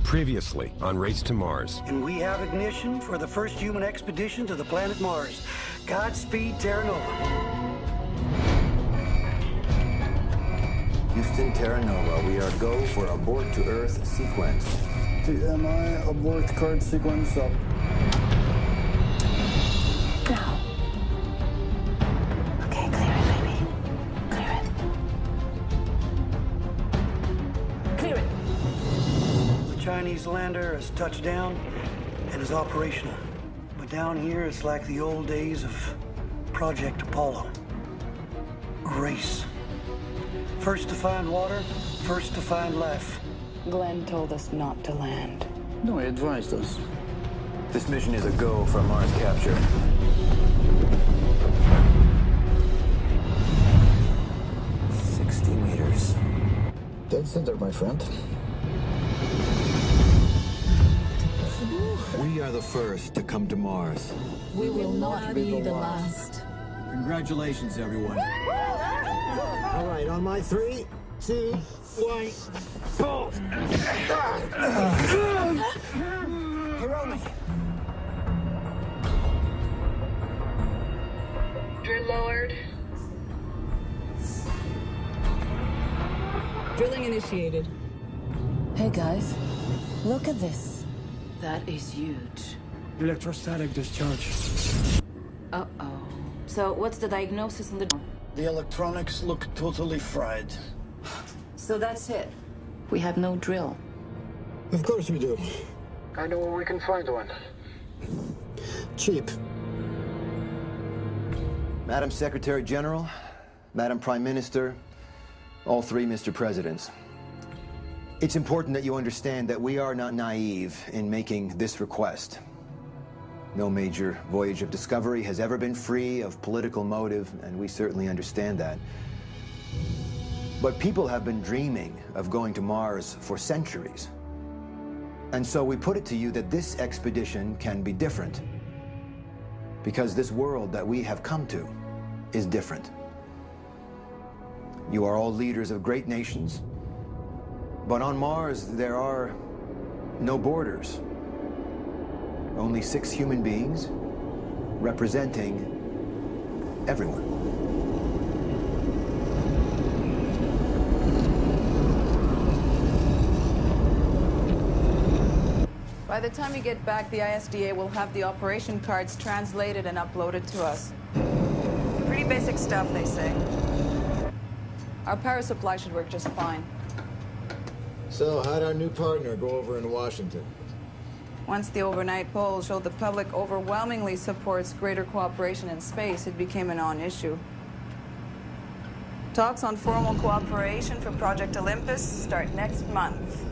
Previously on Race to Mars. And we have ignition for the first human expedition to the planet Mars. Godspeed, Terra Nova. Houston, Terra Nova, we are go for abort to Earth sequence. TMI, abort card sequence up. Now. Okay, clear it, baby. Clear it. Clear it. The Chinese lander has touched down and is operational. But down here, it's like the old days of Project Apollo. A race. First to find water, first to find life. Glenn told us not to land. No, he advised us. This mission is a go for Mars capture. $60 meters. Dead center, my friend. We are the first to come to Mars. We will not be the last. Congratulations, everyone. All right, on my 3, 2, 1, go! Hiromi. Drill lowered. Drilling initiated. Hey guys, look at this. That is huge. Electrostatic discharge. Uh-oh. So what's the diagnosis on the... The electronics look totally fried. So that's it. We have no drill. Of course we do. I know where we can find one. Cheap. Madam Secretary General, Madam Prime Minister, all three Mr. Presidents. It's important that you understand that we are not naive in making this request. No major voyage of discovery has ever been free of political motive, and we certainly understand that. But people have been dreaming of going to Mars for centuries. And so we put it to you that this expedition can be different. Because this world that we have come to is different. You are all leaders of great nations. But on Mars, there are no borders. Only 6 human beings representing everyone. By the time you get back, the ISDA will have the operation cards translated and uploaded to us. Pretty basic stuff, they say. Our power supply should work just fine. So, how'd our new partner go over in Washington? Once the overnight poll showed the public overwhelmingly supports greater cooperation in space, it became a non-issue. Talks on formal cooperation for Project Olympus start next month.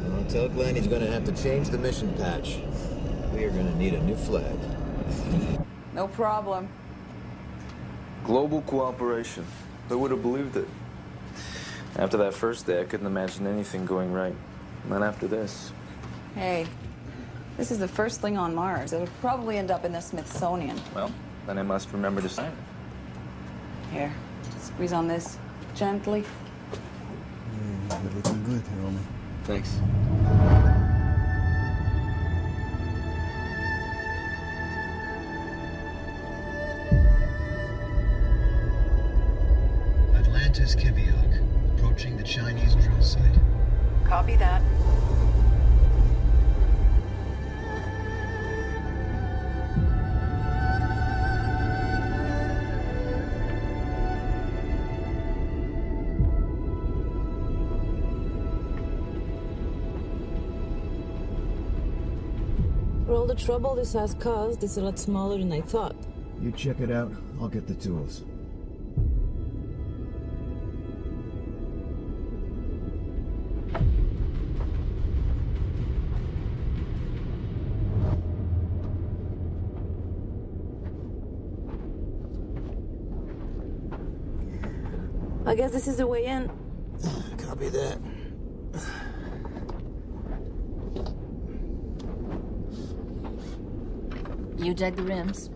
Well, tell Glenn he's gonna have to change the mission patch. We are gonna need a new flag. No problem. Global cooperation. Who would have believed it? After that first day, I couldn't imagine anything going right. And then after this. Hey, this is the first thing on Mars. It'll probably end up in the Smithsonian. Well, then I must remember to sign it. Here, squeeze on this gently. You're looking good, Hiromi. Thanks. Atlantis Kiviok, approaching the Chinese drill site. Copy that. For all the trouble this has caused, it's a lot smaller than I thought. You check it out, I'll get the tools. I guess this is the way in. Copy that. You jack the rims,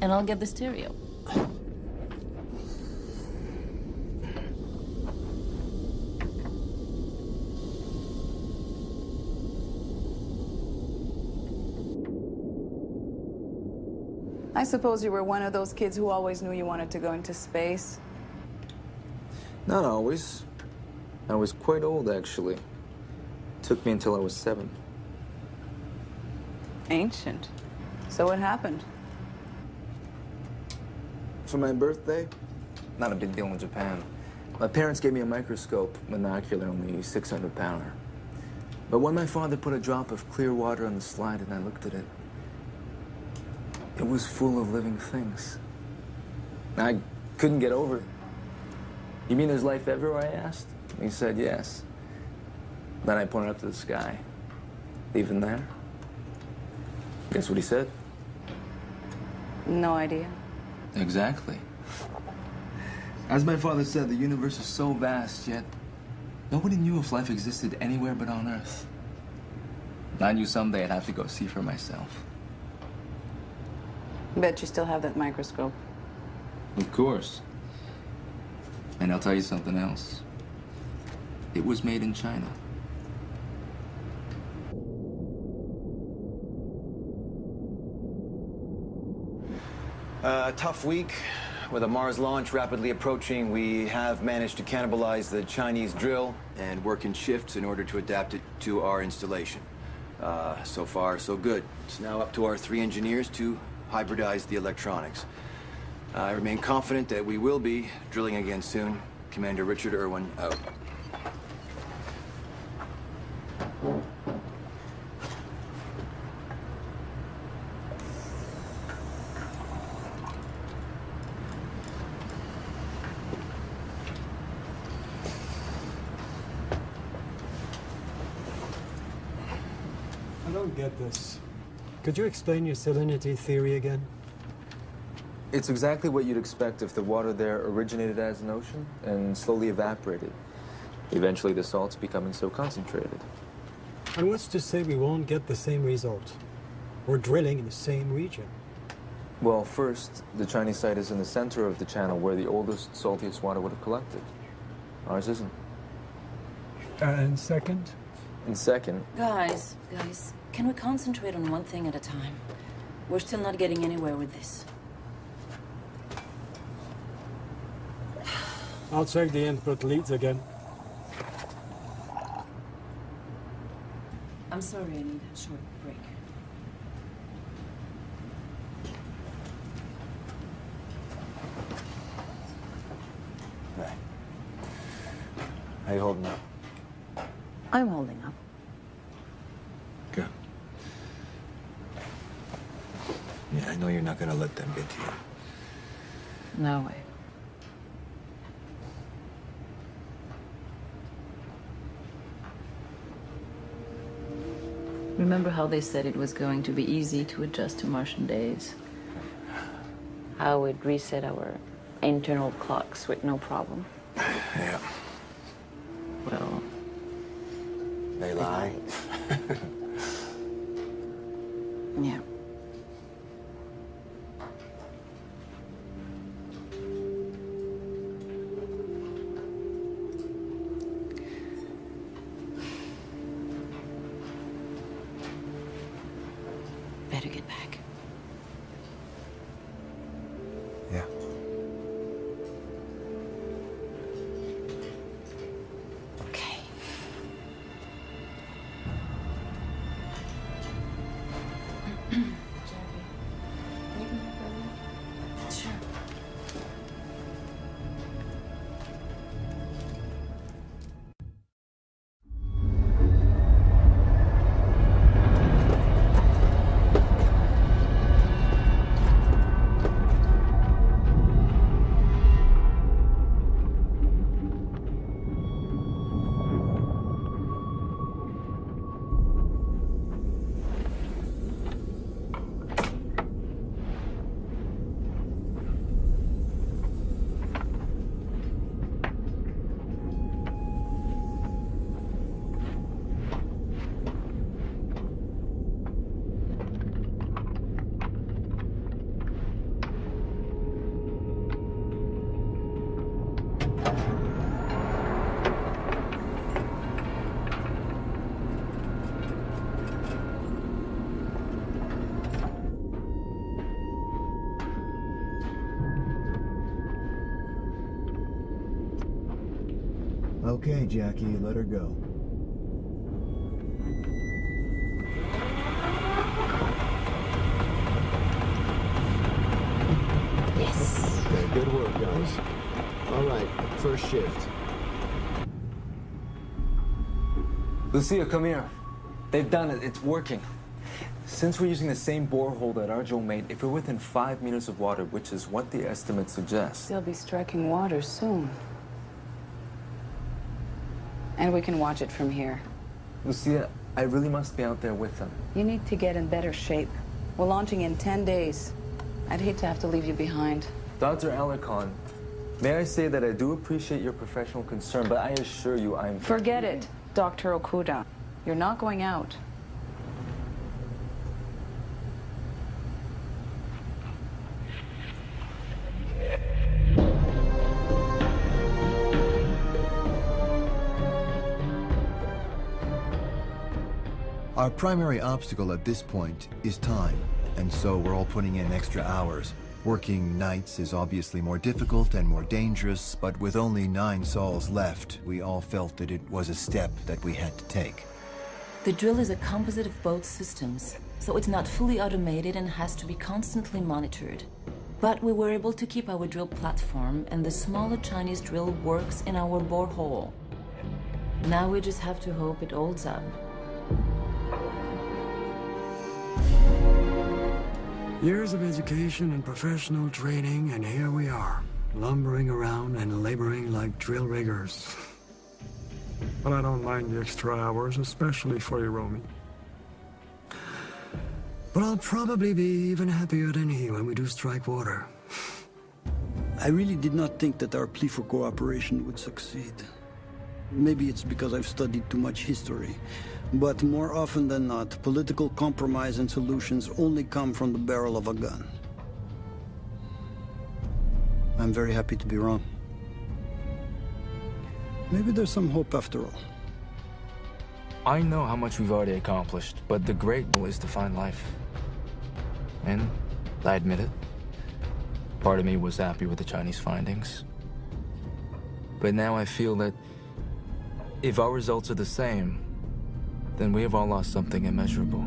and I'll get the stereo. I suppose you were one of those kids who always knew you wanted to go into space. Not always. I was quite old, actually. Took me until I was 7. Ancient. So what happened? For my birthday, not a big deal in Japan. My parents gave me a microscope, binocular, only 600 pounder. But when my father put a drop of clear water on the slide and I looked at it, it was full of living things. I couldn't get over it. You mean there's life everywhere, I asked? He said yes. Then I pointed up to the sky. Even there? Guess what he said? No idea. Exactly. As my father said, the universe is so vast, yet nobody knew if life existed anywhere but on Earth. I knew someday I'd have to go see for myself. Bet you still have that microscope. Of course. And I'll tell you something else. It was made in China. A tough week. With a Mars launch rapidly approaching, we have managed to cannibalize the Chinese drill and work in shifts in order to adapt it to our installation. So far, so good. It's now up to our 3 engineers to hybridize the electronics. I remain confident that we will be drilling again soon. Commander Richard Irwin, out. I don't get this. Could you explain your salinity theory again? It's exactly what you'd expect if the water there originated as an ocean and slowly evaporated. Eventually the salt's becoming so concentrated. And what's to say we won't get the same result? We're drilling in the same region. Well, first, the Chinese site is in the center of the channel where the oldest, saltiest water would have collected. Ours isn't. And second? And second... Guys, can we concentrate on one thing at a time? We're still not getting anywhere with this. I'll check the input leads again. I'm sorry, I need a short break. Hey. How you holding up? I'm holding up. Good. Yeah, I know you're not gonna let them get to you. No way. Remember how they said it was going to be easy to adjust to Martian days? How we'd reset our internal clocks with no problem? Yeah. Well... They lie. Yeah. Better get back. Yeah. Okay. Sure. Okay, Jackie, let her go. Yes. Okay, good work, guys. All right, first shift. Lucia, come here. They've done it. It's working. Since we're using the same borehole that Arjo made, if we're within 5 meters of water, which is what the estimates suggest... They'll be striking water soon. And we can watch it from here. Lucia, I really must be out there with them. You need to get in better shape. We're launching in 10 days. I'd hate to have to leave you behind. Dr. Alarcon, may I say that I do appreciate your professional concern, but I assure you I'm... Forget it, Dr. Okuda. You're not going out. Our primary obstacle at this point is time, and so we're all putting in extra hours. Working nights is obviously more difficult and more dangerous, but with only 9 sols left, we all felt that it was a step that we had to take. The drill is a composite of both systems, so it's not fully automated and has to be constantly monitored. But we were able to keep our drill platform, and the smaller Chinese drill works in our borehole. Now we just have to hope it holds up. Years of education and professional training, and here we are, lumbering around and laboring like drill riggers. But I don't mind the extra hours, especially for you, Romy. But I'll probably be even happier than he when we do strike water. I really did not think that our plea for cooperation would succeed. Maybe it's because I've studied too much history. But more often than not, political compromise and solutions only come from the barrel of a gun. I'm very happy to be wrong. Maybe there's some hope after all. I know how much we've already accomplished, but the great goal is to find life. And I admit it. Part of me was happy with the Chinese findings. But now I feel that if our results are the same, then we have all lost something immeasurable.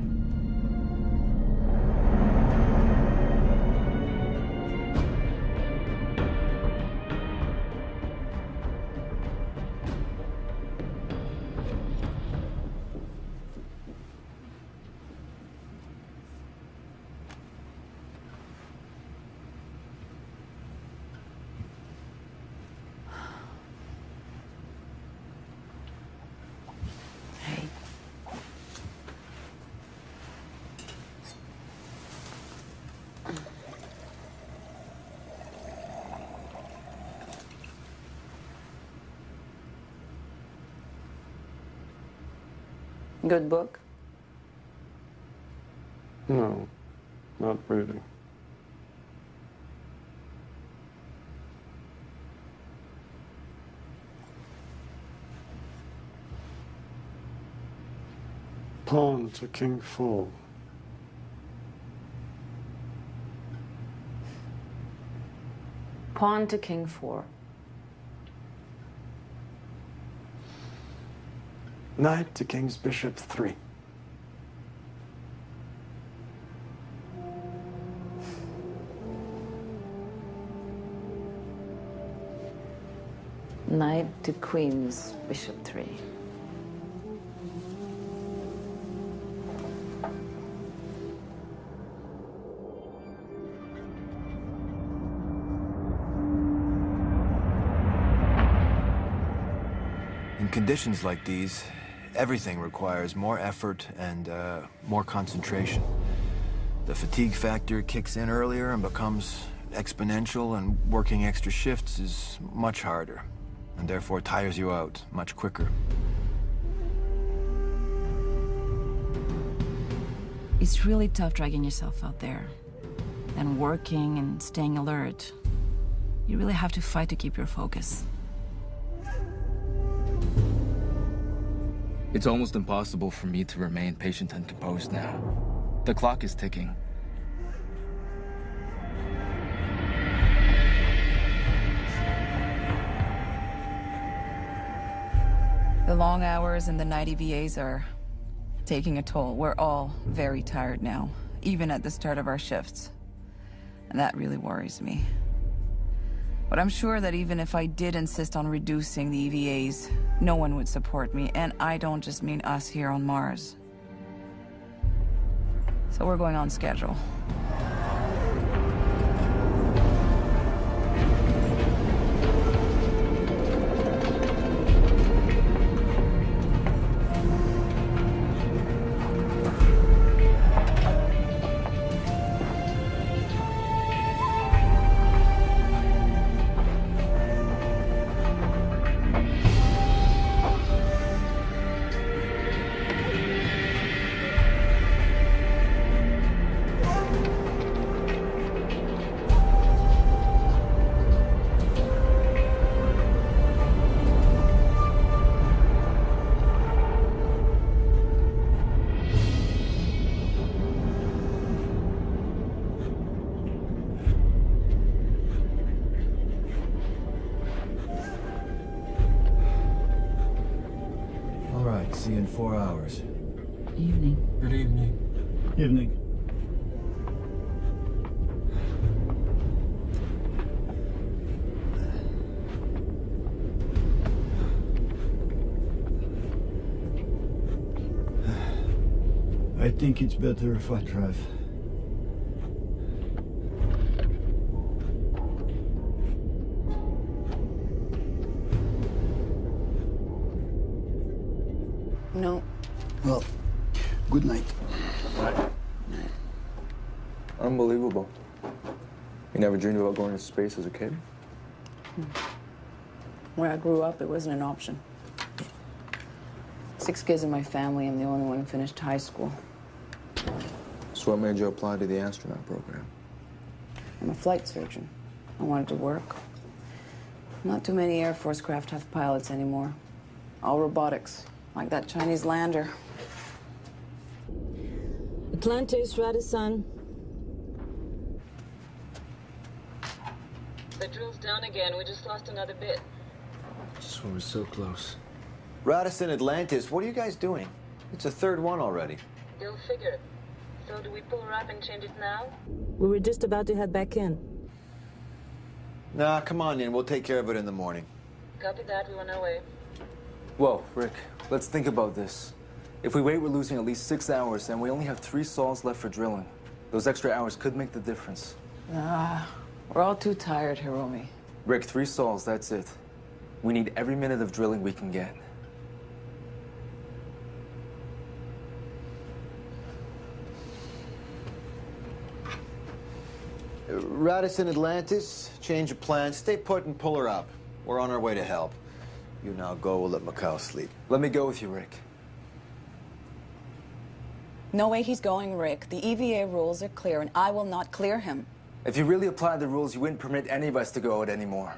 Good book? No, not really. Pawn to King 4. Pawn to King 4. Knight to King's Bishop 3. Knight to Queen's Bishop 3. In conditions like these, everything requires more effort and more concentration. The fatigue factor kicks in earlier and becomes exponential, and working extra shifts is much harder, and therefore tires you out much quicker. It's really tough dragging yourself out there. And working and staying alert. You really have to fight to keep your focus. It's almost impossible for me to remain patient and composed now. The clock is ticking. The long hours and the night EVAs are taking a toll. We're all very tired now, even at the start of our shifts. And that really worries me. But I'm sure that even if I did insist on reducing the EVAs, no one would support me, and I don't just mean us here on Mars. So we're going on schedule. See you in 4 hours. Evening. Good evening. Evening. I think it's better if I drive. No. Well, good night. Unbelievable. You never dreamed about going to space as a kid? Where I grew up, it wasn't an option. 6 kids in my family, I'm the only one who finished high school. So what made you apply to the astronaut program? I'm a flight surgeon. I wanted to work. Not too many Air Force craft have pilots anymore. All robotics, like that Chinese lander. Atlantis, Radisson. The drill's down again. We just lost another bit. Just when we're so close. Radisson, Atlantis, what are you guys doing? It's a third one already. They'll figure. So do we pull her up and change it now? We were just about to head back in. Nah, come on in. We'll take care of it in the morning. Copy that. We're on our way. Whoa, Rick, let's think about this. If we wait, we're losing at least 6 hours, and we only have 3 sols left for drilling. Those extra hours could make the difference. We're all too tired, Hiromi. Rick, 3 sols, that's it. We need every minute of drilling we can get. Radisson, Atlantis, change of plans. Stay put and pull her up. We're on our way to help. You now go. We'll let Macau sleep. Let me go with you, Rick. No way he's going, Rick. The EVA rules are clear, and I will not clear him. If you really applied the rules, you wouldn't permit any of us to go out anymore.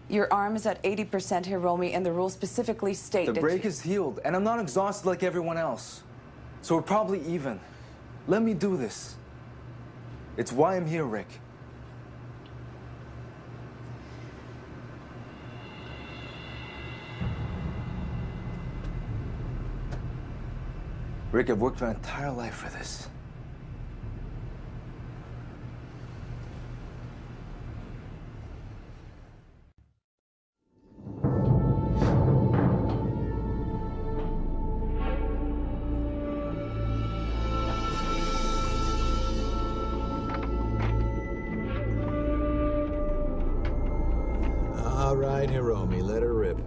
Your arm is at 80%, Hiromi, and the rules specifically state The that break is healed, and I'm not exhausted like everyone else. So we're probably even. Let me do this. It's why I'm here, Rick. Rick, I've worked my entire life for this. All right, Hiromi, let her rip.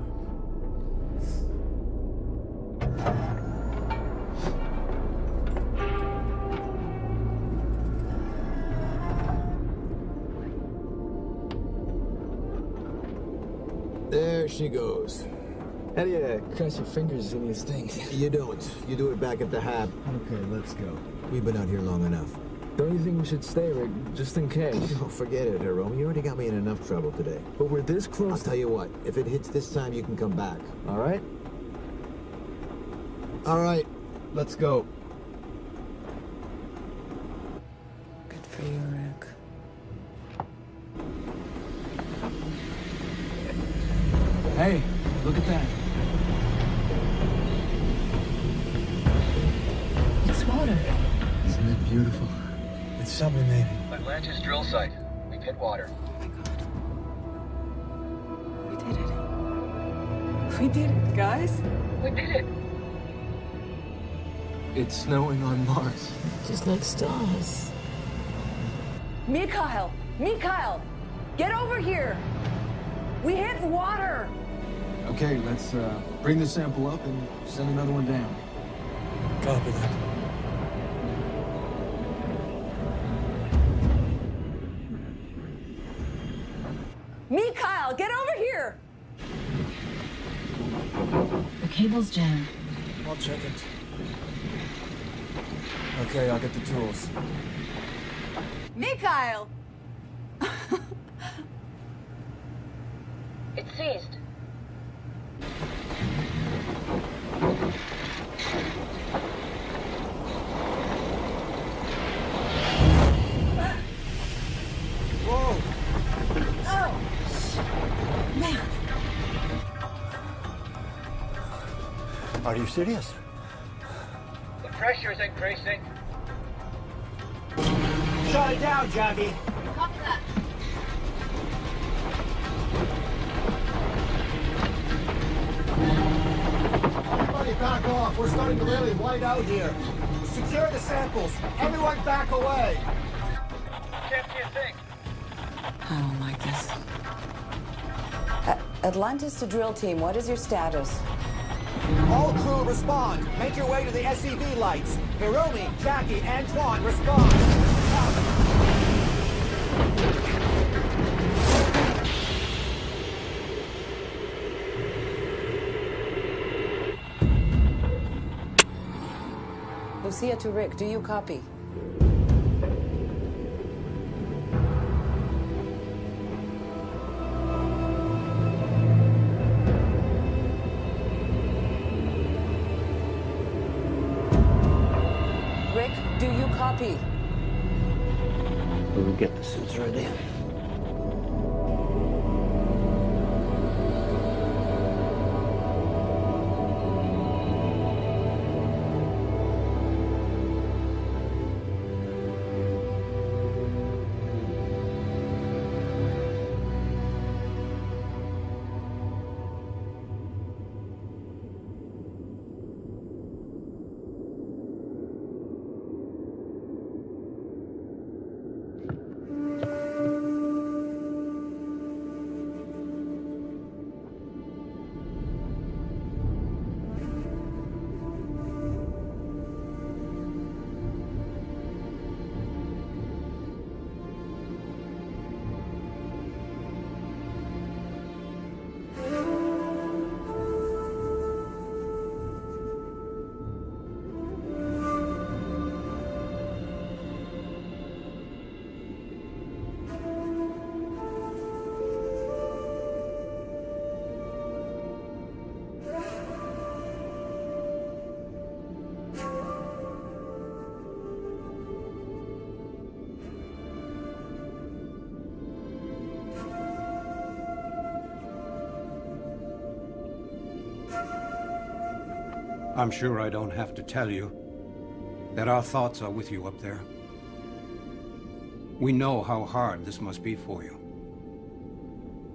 There she goes. How do you cross your fingers in these things? You don't. You do it back at the hab. Okay, let's go. We've been out here long enough. Don't you think we should stay, Rick, just in case? No, forget it, Hiromi. You already got me in enough trouble today. But we're this close. I'll tell you what. If it hits this time, you can come back. All right? All right. Let's go. Good for you, Rick. Hey, look at that. water. Isn't it beautiful? It's sublimated. Atlantis drill site. We've hit water. Oh my god. We did it. We did it, guys. We did it. It's snowing on Mars. Just like stars. Mikhail! Mikhail! Get over here! We hit water! Okay, let's bring the sample up and send another one down. Copy that. Mikhail, get over here! The cable's jammed. I'll check it. Okay, I'll get the tools. Mikhail! It's seized. Whoa! Oh! Man! Are you serious? The pressure is increasing. Shut it down, Jackie! Copy that. Everybody back off. We're starting to really white out here. Secure the samples. Everyone back away. Can't see a thing. I don't like this. Atlantis to drill team, what is your status? All crew respond. Make your way to the SCV lights. Hiromi, Jackie, Antoine, respond. Lucia to Rick, do you copy? Rick, do you copy? We'll get the suits ready. I'm sure I don't have to tell you that our thoughts are with you up there. We know how hard this must be for you.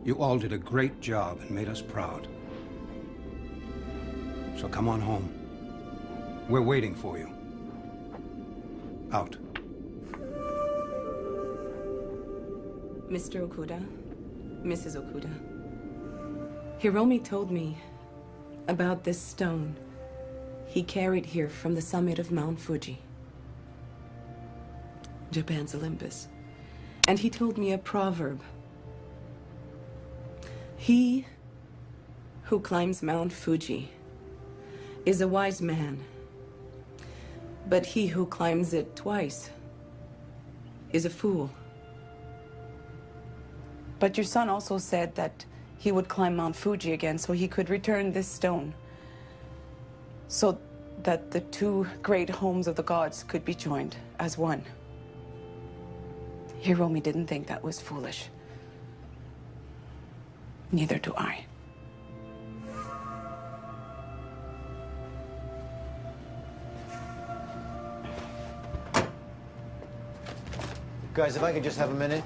You all did a great job and made us proud. So come on home. We're waiting for you. Out. Mr. Okuda, Mrs. Okuda, Hiromi told me about this stone he carried here from the summit of Mount Fuji, Japan's Olympus. And he told me a proverb. He who climbs Mount Fuji is a wise man, but he who climbs it twice is a fool. But your son also said that he would climb Mount Fuji again so he could return this stone, so that the two great homes of the gods could be joined as one. Hiromi didn't think that was foolish. Neither do I. Guys, if I could just have a minute.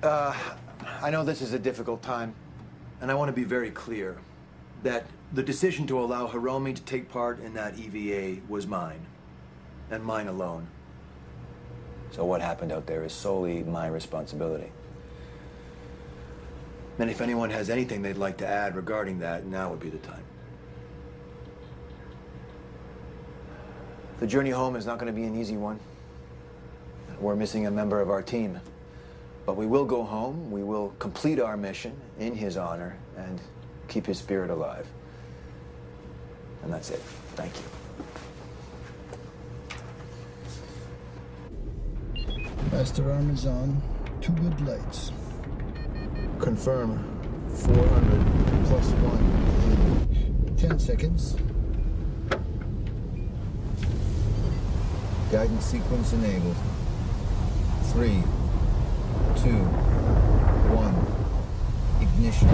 I know this is a difficult time, and I want to be very clear that the decision to allow Hiromi to take part in that EVA was mine, and mine alone. So what happened out there is solely my responsibility. And if anyone has anything they'd like to add regarding that, now would be the time. The journey home is not going to be an easy one. We're missing a member of our team. But we will go home, we will complete our mission in his honor, and keep his spirit alive. And that's it. Thank you. Master arm is on. 2 good lights. Confirm. 400 plus 1. 10 seconds. Guidance sequence enabled. 3, 2, 1. Ignition.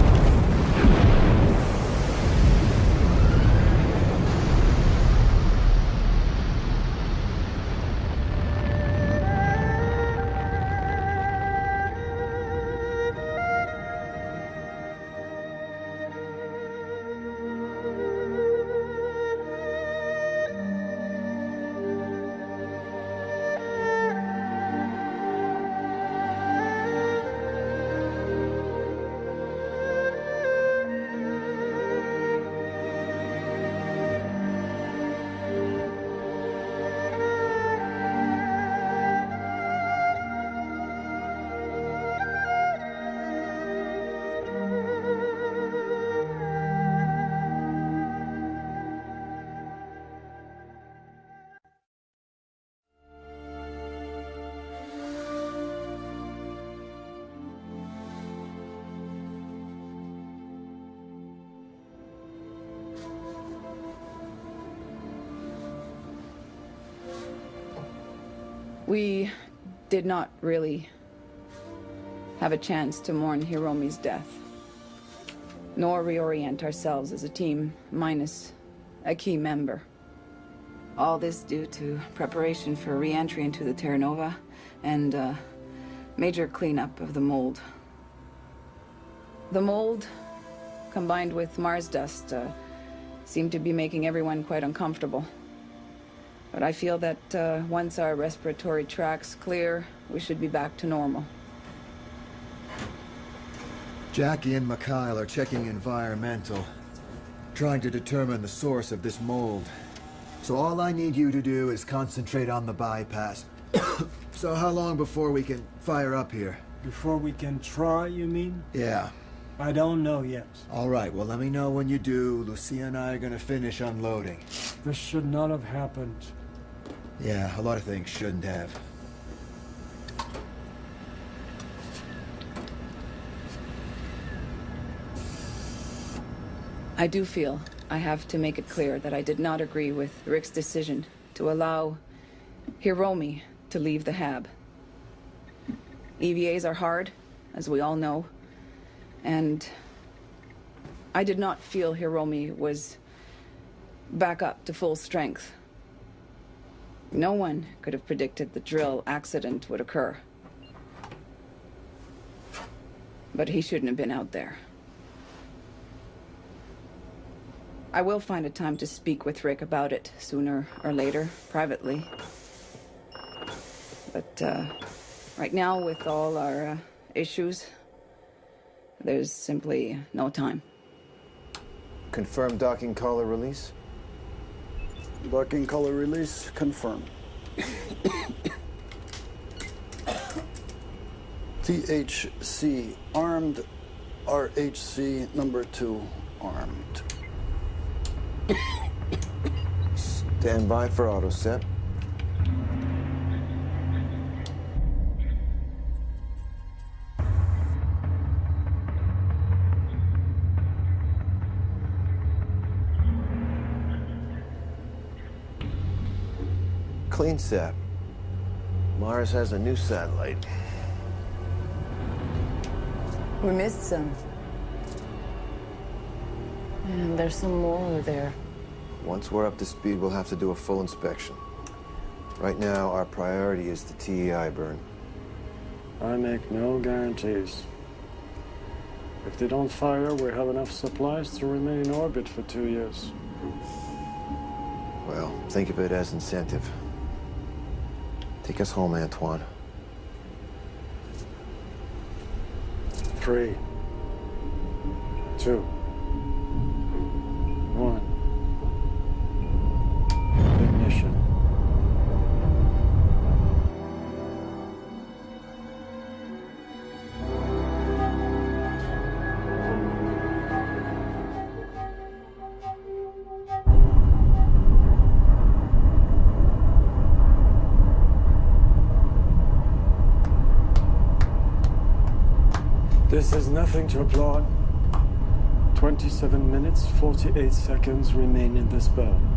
We did not really have a chance to mourn Hiromi's death, nor reorient ourselves as a team, minus a key member. All this due to preparation for re-entry into the Terra Nova and major cleanup of the mold. The mold, combined with Mars dust, seemed to be making everyone quite uncomfortable. But I feel that once our respiratory tracts clear, we should be back to normal. Jackie and Mikhail are checking environmental, trying to determine the source of this mold. So all I need you to do is concentrate on the bypass. So how long before we can fire up here? Before we can try, you mean? Yeah. I don't know yet. All right, well, let me know when you do. Lucia and I are gonna finish unloading. This should not have happened. Yeah, a lot of things shouldn't have. I do feel I have to make it clear that I did not agree with Rick's decision to allow Hiromi to leave the hab. EVAs are hard, as we all know, and I did not feel Hiromi was back up to full strength. No one could have predicted the drill accident would occur. But he shouldn't have been out there. I will find a time to speak with Rick about it sooner or later, privately. But right now, with all our issues, there's simply no time. Confirm docking collar release? Docking collar release confirmed. THC armed, RHC number 2 armed. Stand by for auto set. Clean set. Mars has a new satellite. We missed some. And there's some more there. Once we're up to speed, we'll have to do a full inspection. Right now, our priority is the TEI burn. I make no guarantees. If they don't fire, we have enough supplies to remain in orbit for 2 years. Well, think of it as incentive. Take us home, Antoine. 3, 2, 1. Ignition. This is nothing to applaud. 27 minutes, 48 seconds remain in this burn.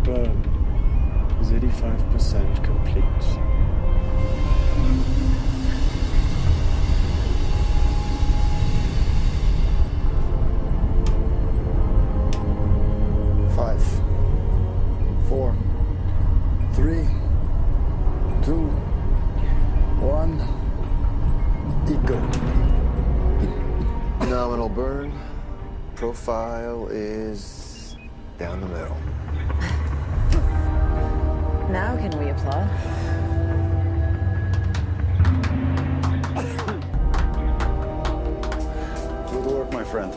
Burn is 85% complete. Five, 4, 3, 2, 1. Eco. Nominal burn. Profile is down the middle. Now can we applaud? Good work, my friend.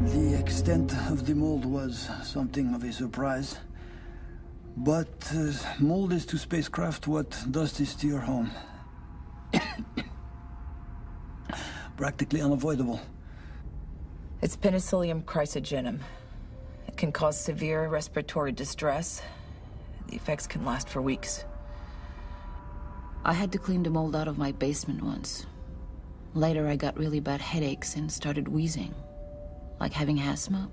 The extent of the mold was something of a surprise. But mold is to spacecraft what dust is to your home. Practically unavoidable. It's Penicillium chrysogenum. It can cause severe respiratory distress. The effects can last for weeks. I had to clean the mold out of my basement once. Later, I got really bad headaches and started wheezing. Like having asthma.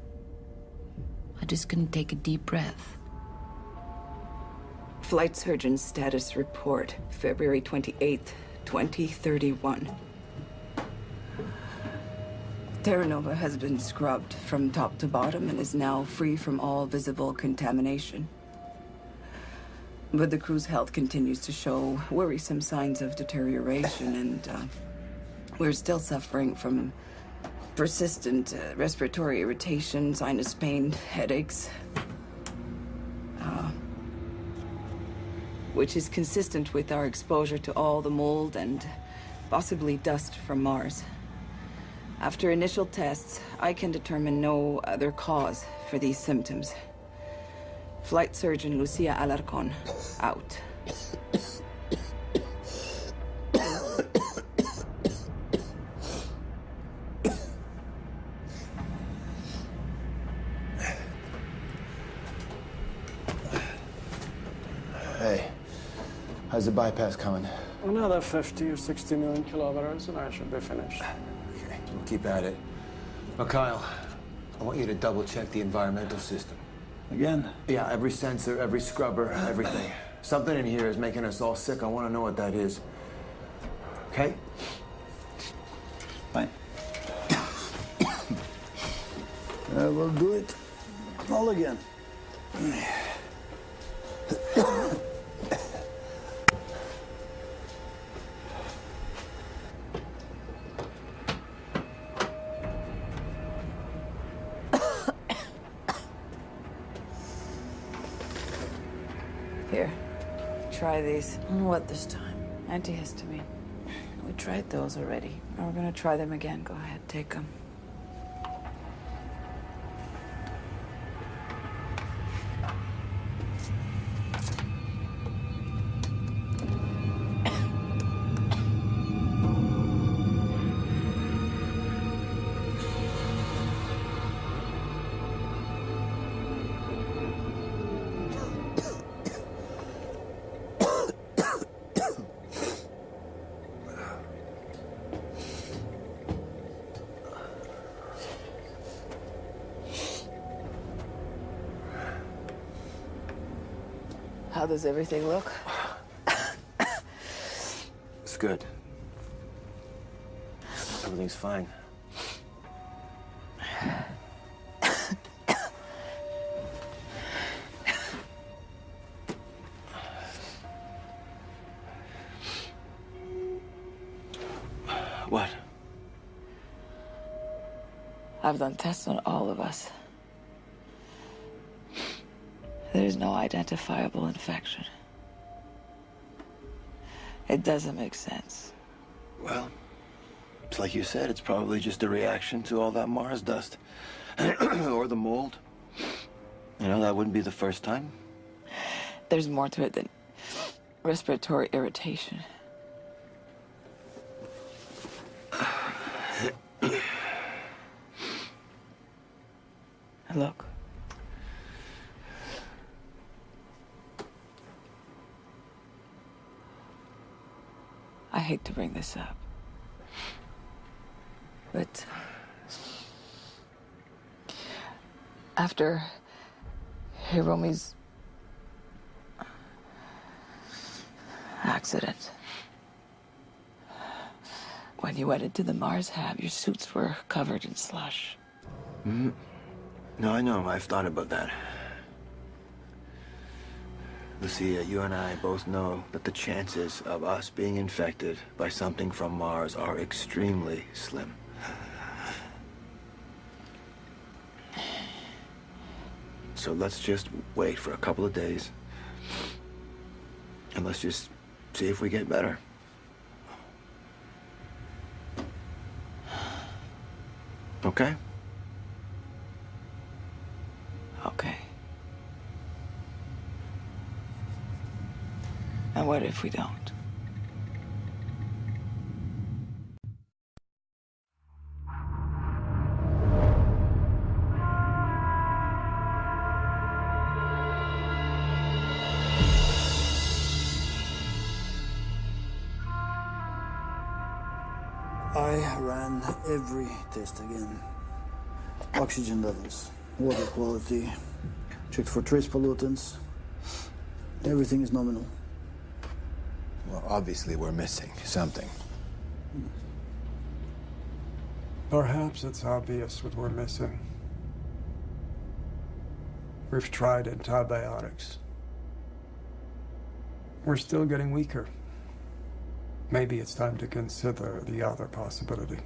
I just couldn't take a deep breath. Flight surgeon status report, February 28th, 2031. Terra Nova has been scrubbed from top to bottom and is now free from all visible contamination. But the crew's health continues to show worrisome signs of deterioration, and we're still suffering from persistent respiratory irritation, sinus pain, headaches. Which is consistent with our exposure to all the mold and possibly dust from Mars. After initial tests, I can determine no other cause for these symptoms. Flight surgeon Lucia Alarcon, out. Hey, how's the bypass coming? Another 50 or 60 million kilometers and I should be finished. Okay, we'll keep at it. Now, Kyle, I want you to double-check the environmental system. Again? Yeah, every sensor, every scrubber, everything. Something in here is making us all sick. I want to know what that is. Okay? Fine. We'll do it all again. Here, try these. What this time? Antihistamine. We tried those already. Now we're gonna try them again. Go ahead, take them. How does everything look? It's good. Everything's fine. What? I've done tests on all of us. There's no identifiable infection. It doesn't make sense. Well, it's like you said, it's probably just a reaction to all that Mars dust. Or the mold. You know, that wouldn't be the first time. There's more to it than respiratory irritation. Look. I hate to bring this up, but after Hiromi's accident, when you went into the Mars hab, your suits were covered in slush. Mm-hmm. No, I know. I've thought about that. Lucia, you and I both know that the chances of us being infected by something from Mars are extremely slim. So let's just wait for a couple of days. And let's just see if we get better. Okay? Okay. And what if we don't? I ran every test again. Oxygen levels, water quality, checked for trace pollutants. Everything is nominal. Well, obviously we're missing something. Perhaps it's obvious what we're missing. We've tried antibiotics. We're still getting weaker. Maybe it's time to consider the other possibility.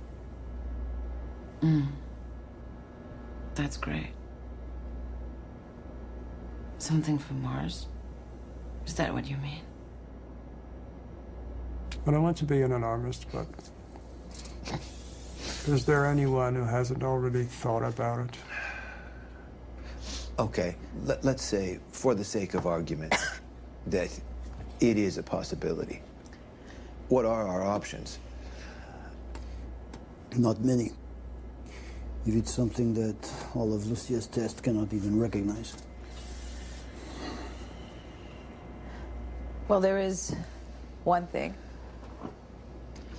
That's great. Something from Mars? Is that what you mean? I don't want to be an alarmist, but is there anyone who hasn't already thought about it? Okay, let's say, for the sake of argument, that it is a possibility. What are our options? Not many. If it's something that all of Lucia's tests cannot even recognize. Well, there is one thing.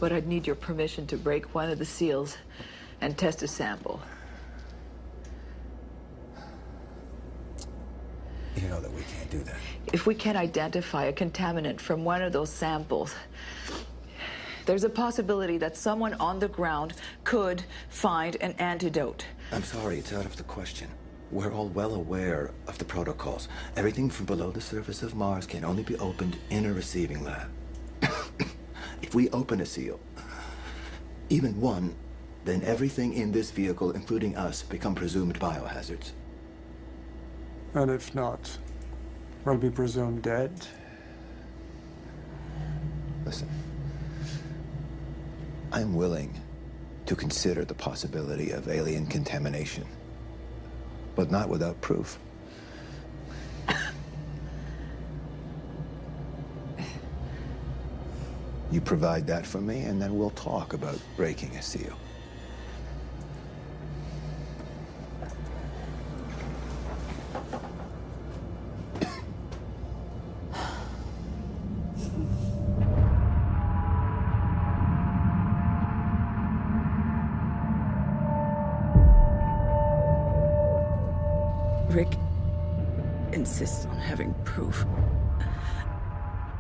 But I'd need your permission to break one of the seals and test a sample. You know that we can't do that. If we can identify a contaminant from one of those samples, there's a possibility that someone on the ground could find an antidote. I'm sorry, it's out of the question. We're all well aware of the protocols. Everything from below the surface of Mars can only be opened in a receiving lab. If we open a seal, even one, then everything in this vehicle, including us, become presumed biohazards. And if not, we'll be presumed dead? Listen, I'm willing to consider the possibility of alien contamination, but not without proof. You provide that for me, and then we'll talk about breaking a seal. Rick insists on having proof.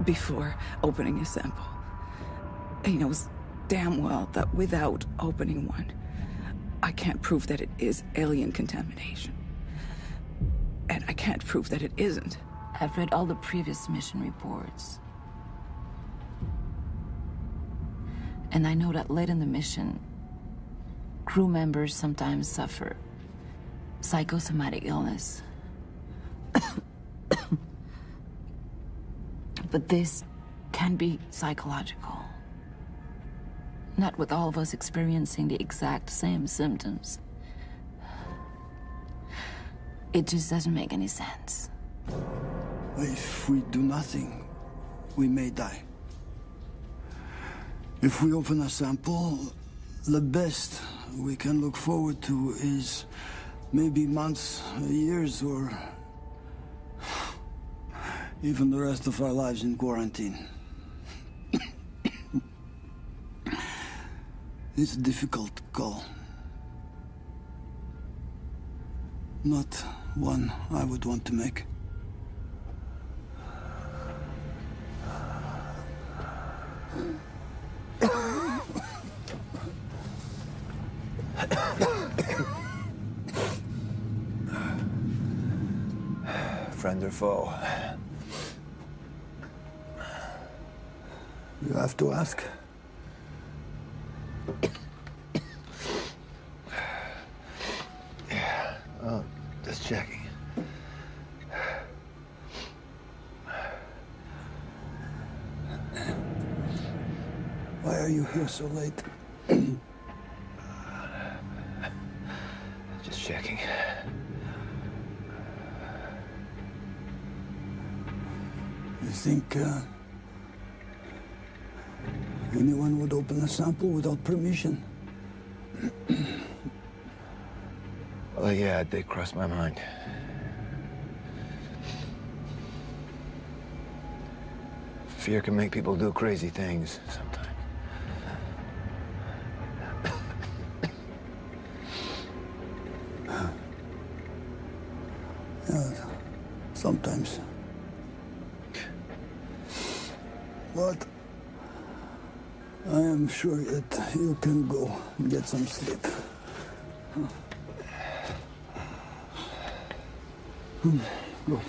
before opening a sample. He knows damn well that without opening one, I can't prove that it is alien contamination. And I can't prove that it isn't. I've read all the previous mission reports. And I know that late in the mission, crew members sometimes suffer psychosomatic illness. But this can be psychological. Not with all of us experiencing the exact same symptoms. It just doesn't make any sense. If we do nothing, we may die. If we open a sample, the best we can look forward to is maybe months, years, or even the rest of our lives in quarantine. It's a difficult call. Not one I would want to make. Friend or foe? You have to ask. Yeah, oh, just checking. Why are you here so late? Just checking. You think anyone would open a sample without permission? Well, yeah, it did cross my mind. Fear can make people do crazy things sometimes. Yeah, sometimes. But I am sure that you can go and get some sleep. Go.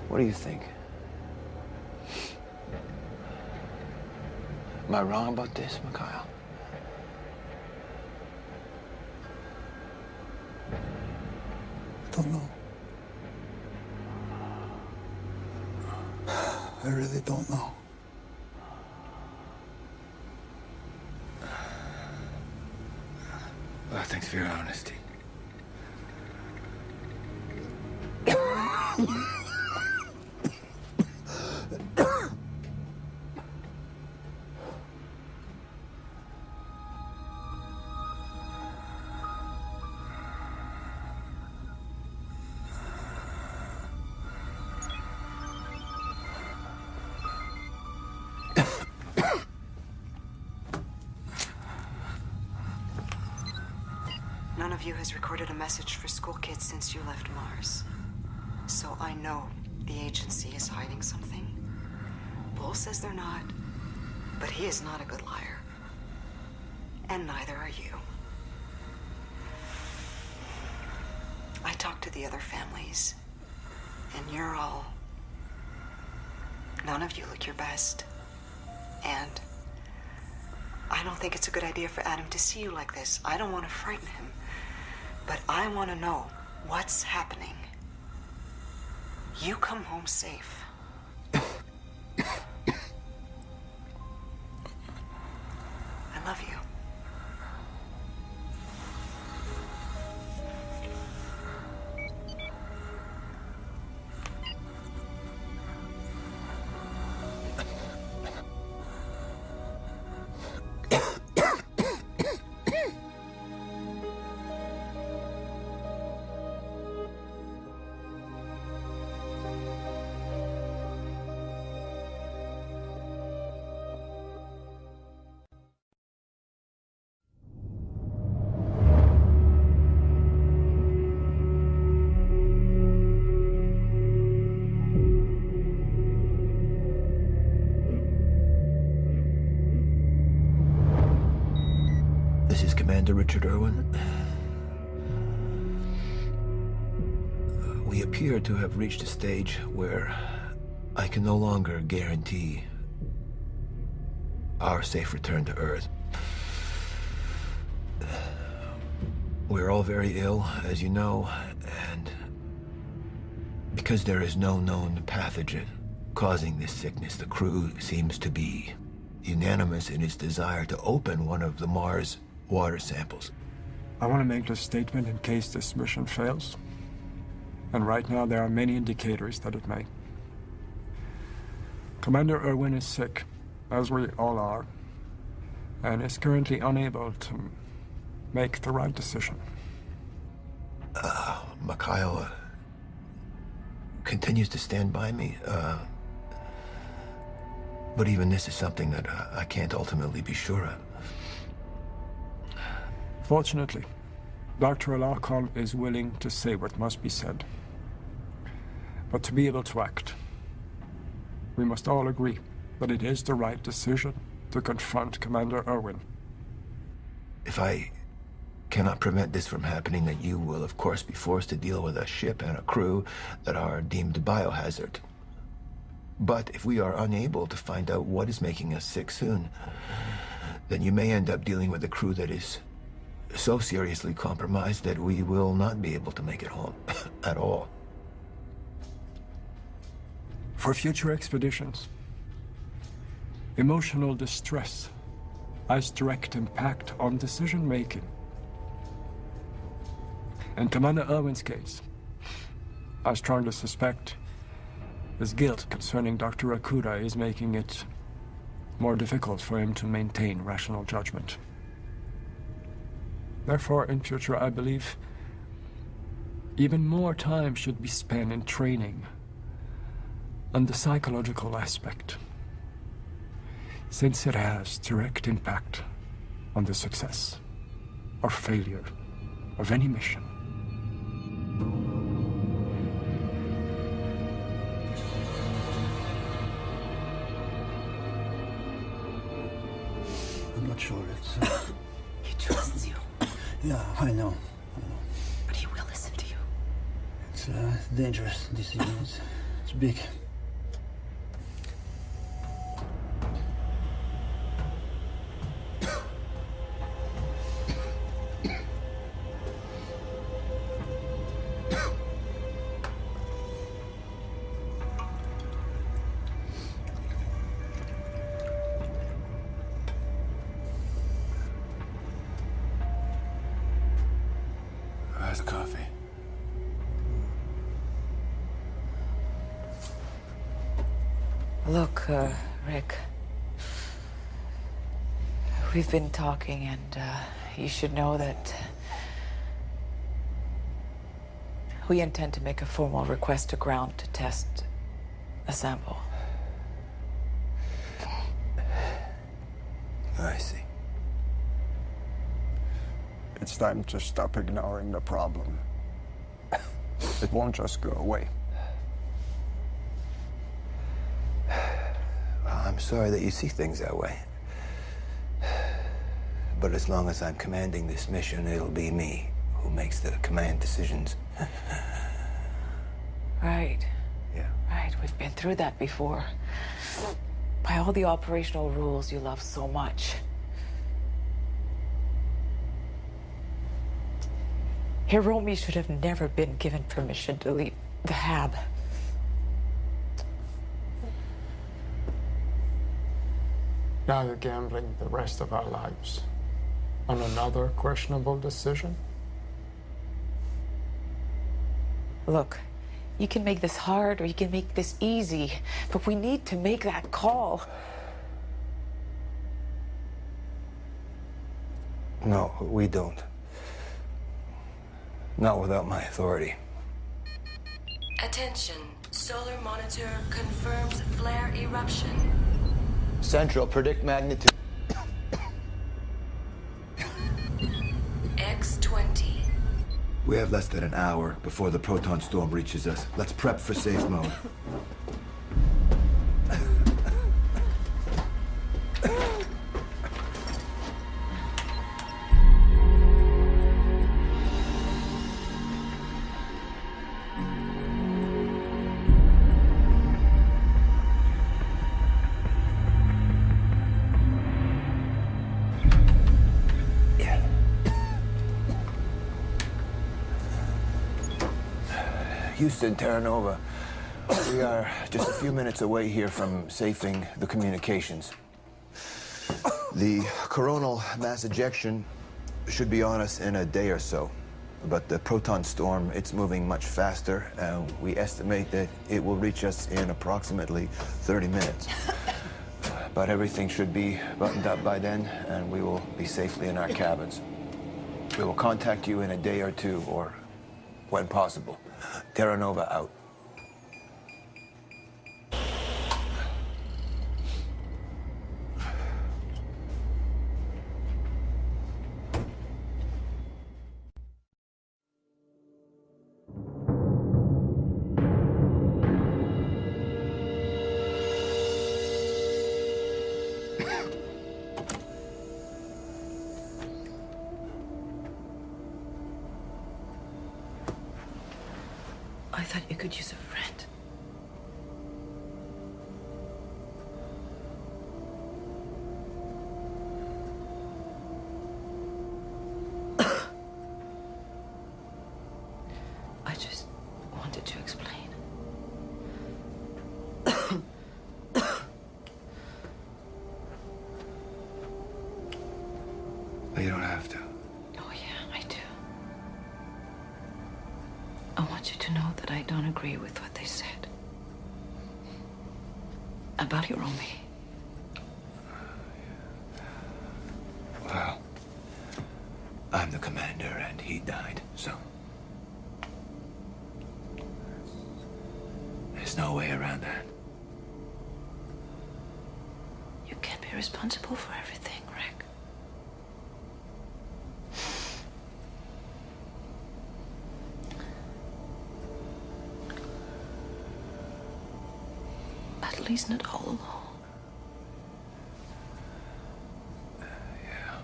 What do you think? Am I wrong about this, Mikhail? I don't know. I really don't know. Well, thanks for your honesty. None of you has recorded a message for school kids since you left Mars. So I know the agency is hiding something. Bull says they're not, but he is not a good liar. And neither are you. I talked to the other families, and you're all... None of you look your best. And I don't think it's a good idea for Adam to see you like this. I don't want to frighten him. But I want to know what's happening. You come home safe. I love you. Commander Richard Irwin. We appear to have reached a stage where I can no longer guarantee our safe return to Earth. We're all very ill, as you know, and because there is no known pathogen causing this sickness, the crew seems to be unanimous in its desire to open one of the Mars water samples. I want to make this statement in case this mission fails. And right now there are many indicators that it may. Commander Irwin is sick, as we all are, and is currently unable to make the right decision. Mikhail continues to stand by me, but even this is something that I can't ultimately be sure of. Fortunately, Dr. Alarcon is willing to say what must be said. But to be able to act, we must all agree that it is the right decision to confront Commander Irwin. If I cannot prevent this from happening, then you will, of course, be forced to deal with a ship and a crew that are deemed biohazard. But if we are unable to find out what is making us sick soon, then you may end up dealing with a crew that is so seriously compromised that we will not be able to make it home at all. For future expeditions, emotional distress has direct impact on decision-making. In Commander Irwin's case, I strongly suspect his guilt concerning Dr. Akuda is making it more difficult for him to maintain rational judgment. Therefore, in future, I believe even more time should be spent in training on the psychological aspect, since it has direct impact on the success or failure of any mission. I'm not sure it's... He trusts you. Yeah, I know. But he will listen to you. It's a dangerous decision. It's big. Coffee. Look, Rick, we've been talking, and you should know that we intend to make a formal request to ground to test a sample. I see. It's time to stop ignoring the problem. It won't just go away. Well, I'm sorry that you see things that way. But as long as I'm commanding this mission, it'll be me who makes the command decisions. Right. Yeah. Right, we've been through that before. By all the operational rules you love so much. Hiromi should have never been given permission to leave the hab. Now you're gambling the rest of our lives on another questionable decision? Look, you can make this hard or you can make this easy, but we need to make that call. No, we don't. Not without my authority. Attention. Solar monitor confirms flare eruption. Central, predict magnitude. X20. We have less than an hour before the proton storm reaches us. Let's prep for safe mode. Houston, Terra Nova. We are just a few minutes away here from safing the communications. The coronal mass ejection should be on us in a day or so. But the proton storm, it's moving much faster, and we estimate that it will reach us in approximately 30 minutes. But everything should be buttoned up by then, and we will be safely in our cabins. We will contact you in a day or two, or when possible. Terra Nova out. I thought you could use a friend. I just wanted to explain. But you don't have to. Oh, yeah, I do. I want you to know that I don't agree with what they said about Hiromi. Well, I'm the commander, and he died, so there's no way around that. You can't be responsible for everything, Rick. At least not all alone. Yeah.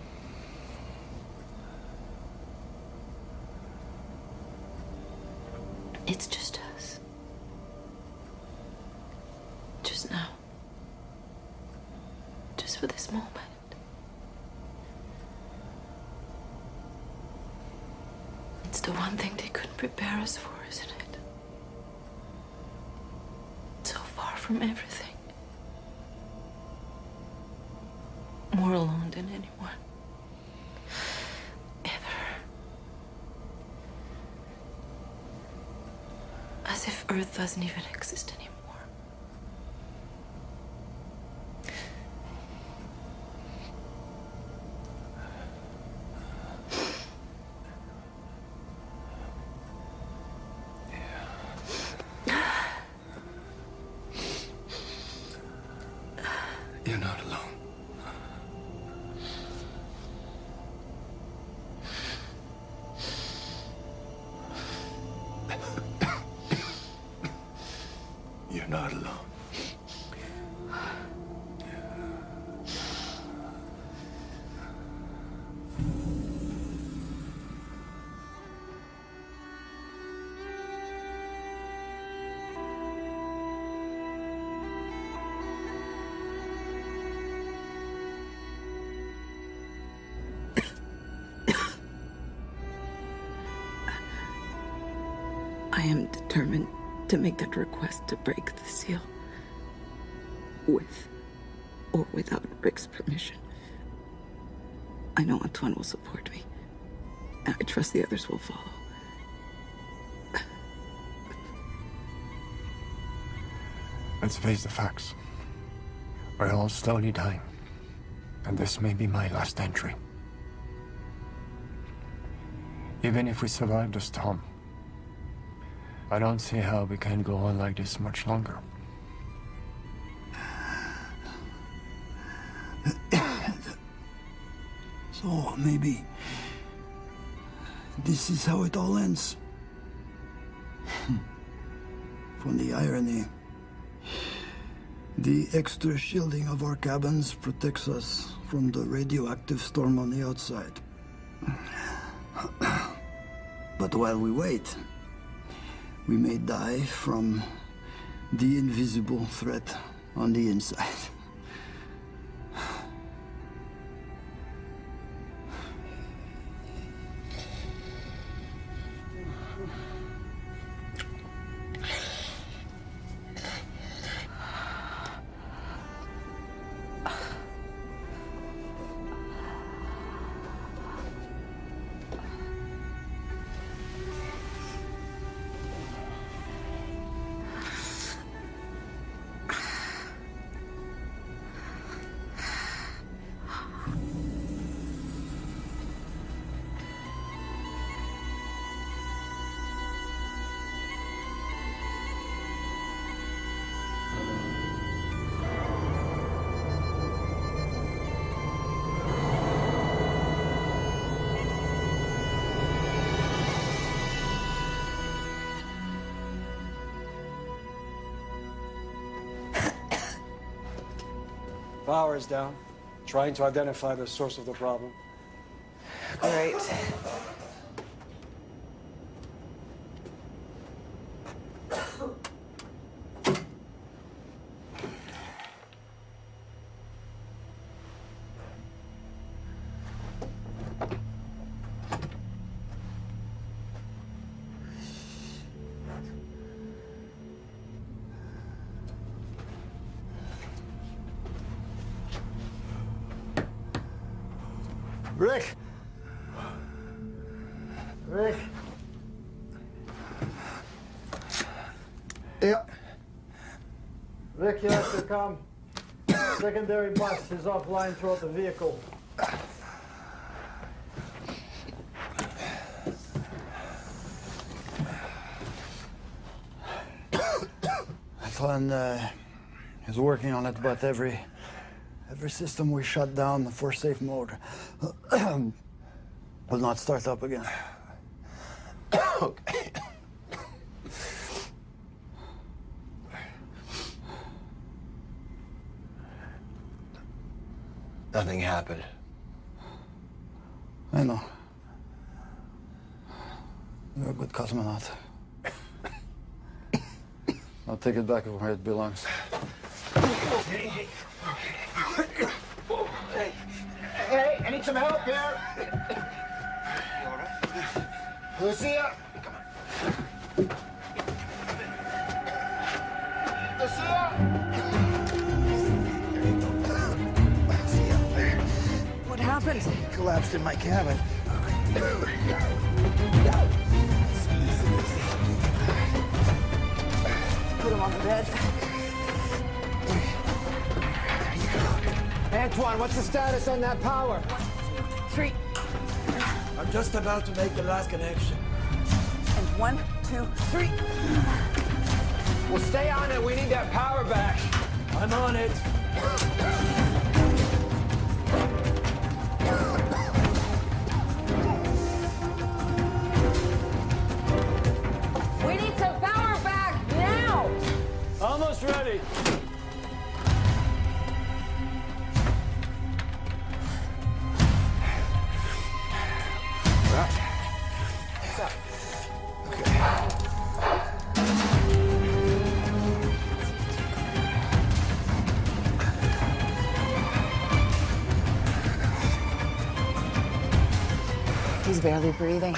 It's just us. Just now. Just for this moment. It's the one thing they couldn't prepare us for, isn't it? So far from everything. More alone than anyone. Ever. As if Earth doesn't even exist anymore. You're not alone. You're not alone. I am determined to make that request to break the seal. With or without Rick's permission. I know Antoine will support me. And I trust the others will follow. Let's face the facts. We're all slowly dying. And this may be my last entry. Even if we survive the storm, I don't see how we can go on like this much longer. So, maybe this is how it all ends. From the irony, the extra shielding of our cabins protects us from the radioactive storm on the outside. But while we wait, we may die from the invisible threat on the inside. Power is down. Trying to identify the source of the problem. Great. Rick! Rick! Yeah. Rick, you have to come. Secondary bus is offline throughout the vehicle. Glenn is working on it, but every system we shut down for safe mode will not start up again. Okay. Nothing happened. I know. You're a good cosmonaut. I'll take it back where it belongs. Hey, I need some help here. You all right? Lucia? What happened? Collapsed in my cabin. Put him on the bed. Antoine, what's the status on that power? 3. I'm just about to make the last connection. And 1, 2, 3. Well, stay on it. We need that power back. I'm on it. We need some power back now! Almost ready. What's up? He's barely breathing.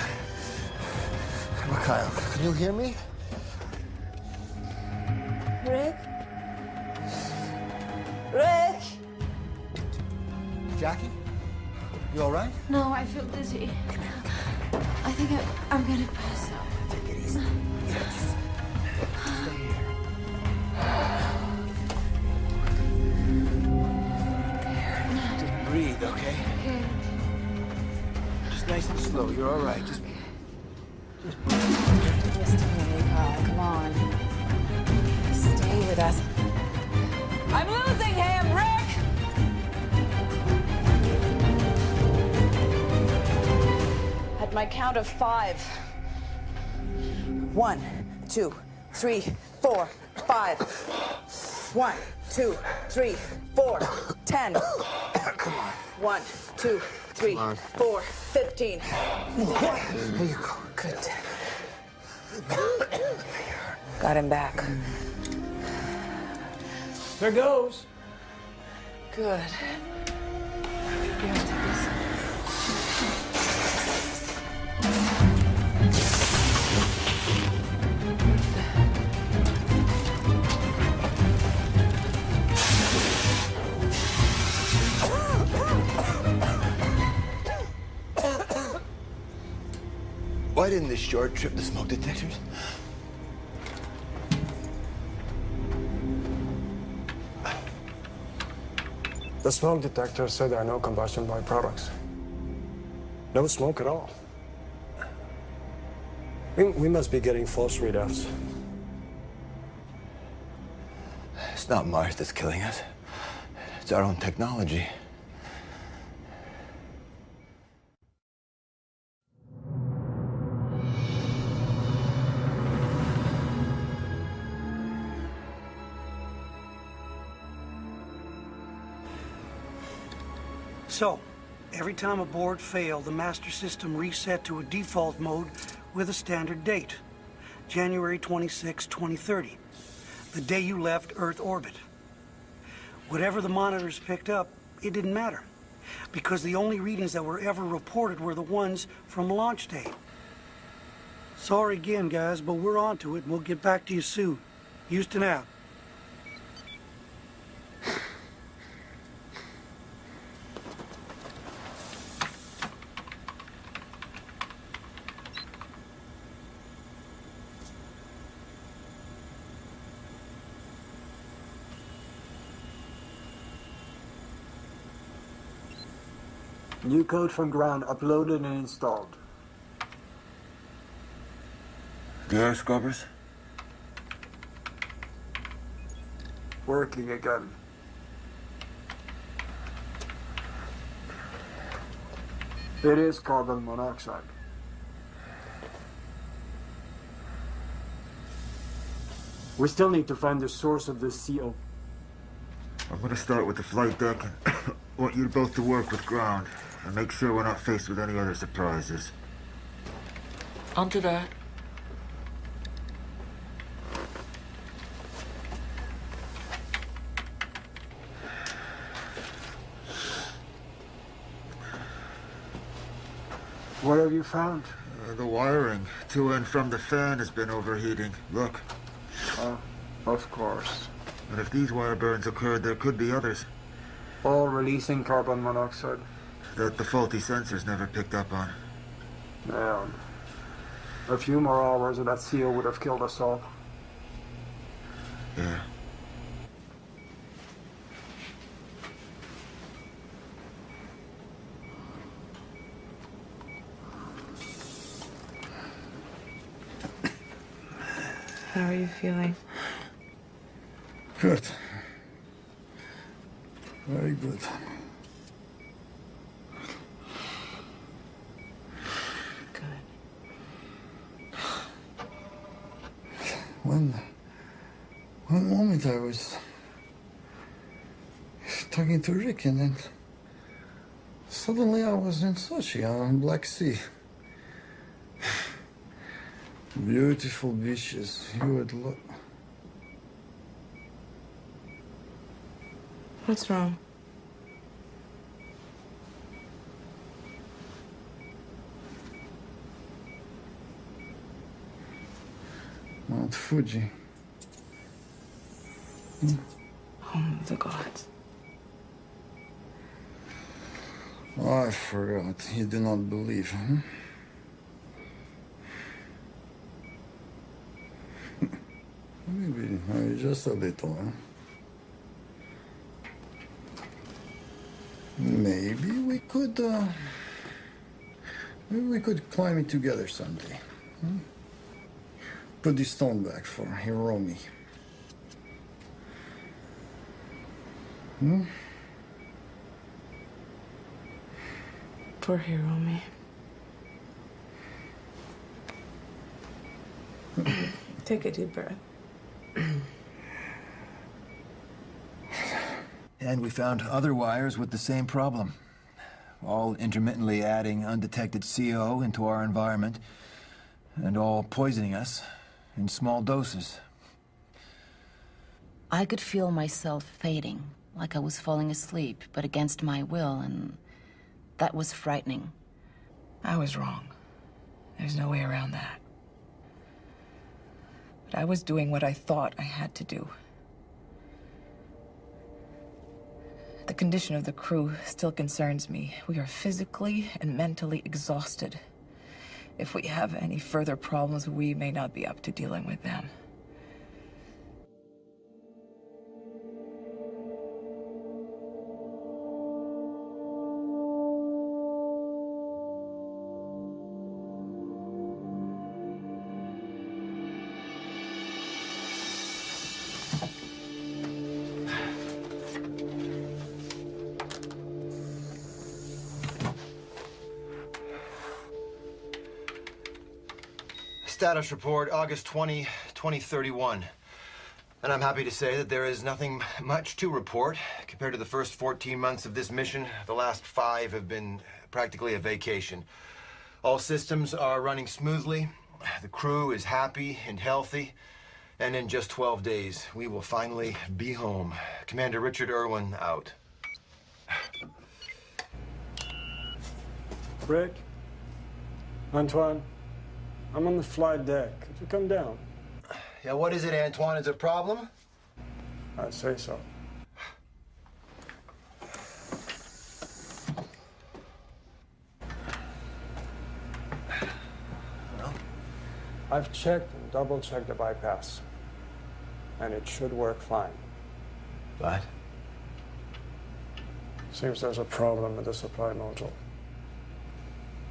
Mikhail, can you hear me? Rick? Rick? Jackie? You all right? No, I feel dizzy. I think I'm gonna pass out. Take it easy. Yeah, just stay here. Just breathe, okay? Okay. Just nice and slow. You're all right. Just breathe. Listen to me, Mikhail. Come on. Stay with us. I'm losing him, Rick! At my count of 5. 1, 2, 3, 4, 5. 1, 2, 3, 4, 10. Come on. 1, 2, 3, 4, 15. There you go. Good. Got him back. There goes. Good. Here, take this. Why didn't this short trip the smoke detectors? The smoke detector said there are no combustion byproducts. No smoke at all. We must be getting false readouts. It's not Mars that's killing us. It's our own technology. So, every time a board failed, the master system reset to a default mode with a standard date. January 26, 2030. The day you left Earth orbit. Whatever the monitors picked up, it didn't matter. Because the only readings that were ever reported were the ones from launch day. Sorry again, guys, but we're on to it and we'll get back to you soon. Houston out. New code from ground uploaded and installed. The air scrubbers? Working again. It is carbon monoxide. We still need to find the source of this CO. I'm gonna start with the flight deck and want you both to work with ground and make sure we're not faced with any other surprises. Onto that. What have you found? The wiring to and from the fan has been overheating. Look. Of course. And if these wire burns occurred, there could be others. All releasing carbon monoxide. That the faulty sensors never picked up on. Man. A few more hours of that CO would have killed us all. Yeah. How are you feeling? Good. Very good. One moment I was talking to Rick, and then suddenly I was in Sochi on Black Sea. Beautiful beaches. You would look. What's wrong? Mount Fuji. Home of the gods. Oh, I forgot. You do not believe, huh? Maybe just a little, huh? Maybe we could climb it together someday. Hmm? Put the stone back for Hiromi. Hmm? For Hiromi. Take a deep breath. And we found other wires with the same problem, all intermittently adding undetected CO into our environment, and all poisoning us in small doses. I could feel myself fading, like I was falling asleep, but against my will, and that was frightening. I was wrong. There's no way around that. But I was doing what I thought I had to do. The condition of the crew still concerns me. We are physically and mentally exhausted. If we have any further problems, we may not be up to dealing with them. Status report, August 20, 2031. And I'm happy to say that there is nothing much to report. Compared to the first 14 months of this mission, the last 5 have been practically a vacation. All systems are running smoothly. The crew is happy and healthy. And in just 12 days, we will finally be home. Commander Richard Irwin out. Rick? Antoine? I'm on the flight deck. Could you come down? Yeah, what is it, Antoine? Is it a problem? I'd say so. Well? I've checked and double-checked the bypass. And it should work fine. But? Seems there's a problem with the supply module.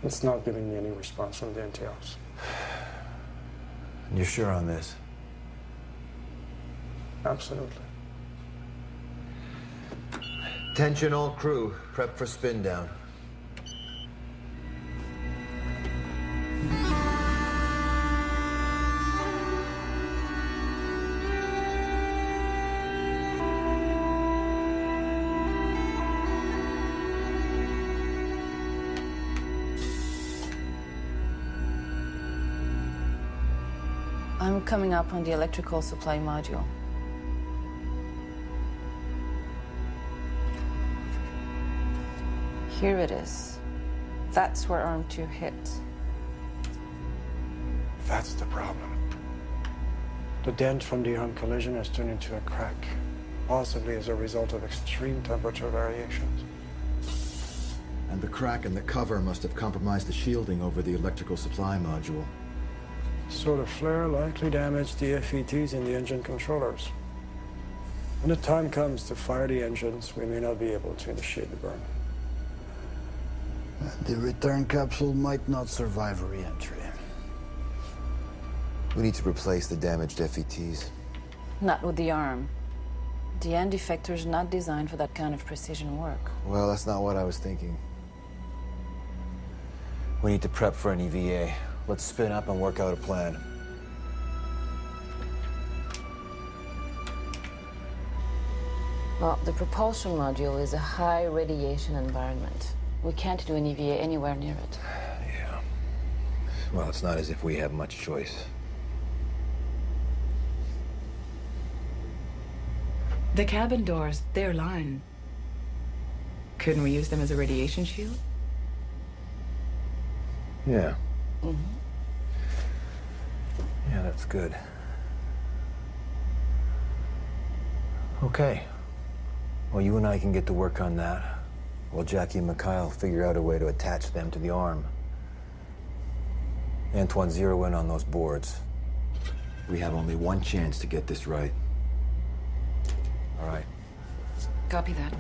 It's not giving me any response from the NTOs. You're sure on this? Absolutely. Attention all crew, prep for spin down. I'm coming up on the electrical supply module. Here it is. That's where Arm 2 hit. That's the problem. The dent from the arm collision has turned into a crack, possibly as a result of extreme temperature variations. And the crack in the cover must have compromised the shielding over the electrical supply module. So the flare likely damaged the FETs in the engine controllers. When the time comes to fire the engines, we may not be able to initiate the burn. The return capsule might not survive re-entry. We need to replace the damaged FETs. Not with the arm. The end effector's not designed for that kind of precision work. Well, that's not what I was thinking. We need to prep for an EVA. Let's spin up and work out a plan. Well, the propulsion module is a high radiation environment. We can't do an EVA anywhere near it. Yeah. Well, it's not as if we have much choice. The cabin doors, they're lined. Couldn't we use them as a radiation shield? Yeah. Yeah, that's good. Okay. Well, you and I can get to work on that, while Jackie and Mikhail figure out a way to attach them to the arm. Antoine, zero in on those boards. We have only one chance to get this right. All right. Copy that.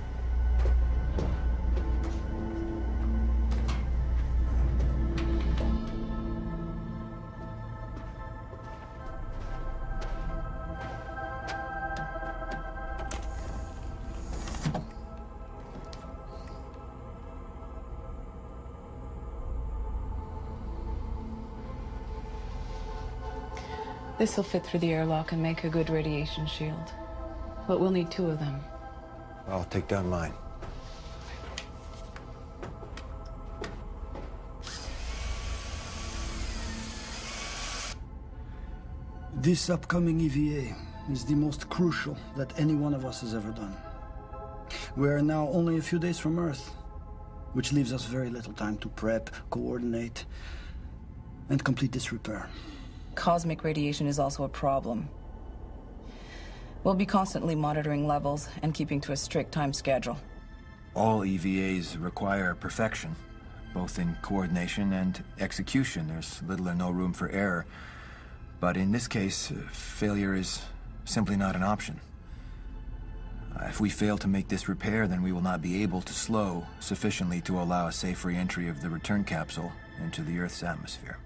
This will fit through the airlock and make a good radiation shield. But we'll need 2 of them. I'll take down mine. This upcoming EVA is the most crucial that any one of us has ever done. We are now only a few days from Earth, which leaves us very little time to prep, coordinate, and complete this repair. Cosmic radiation is also a problem. We'll be constantly monitoring levels and keeping to a strict time schedule. All EVAs require perfection, both in coordination and execution. There's little or no room for error. But in this case, failure is simply not an option. If we fail to make this repair, then we will not be able to slow sufficiently to allow a safe re-entry of the return capsule into the Earth's atmosphere.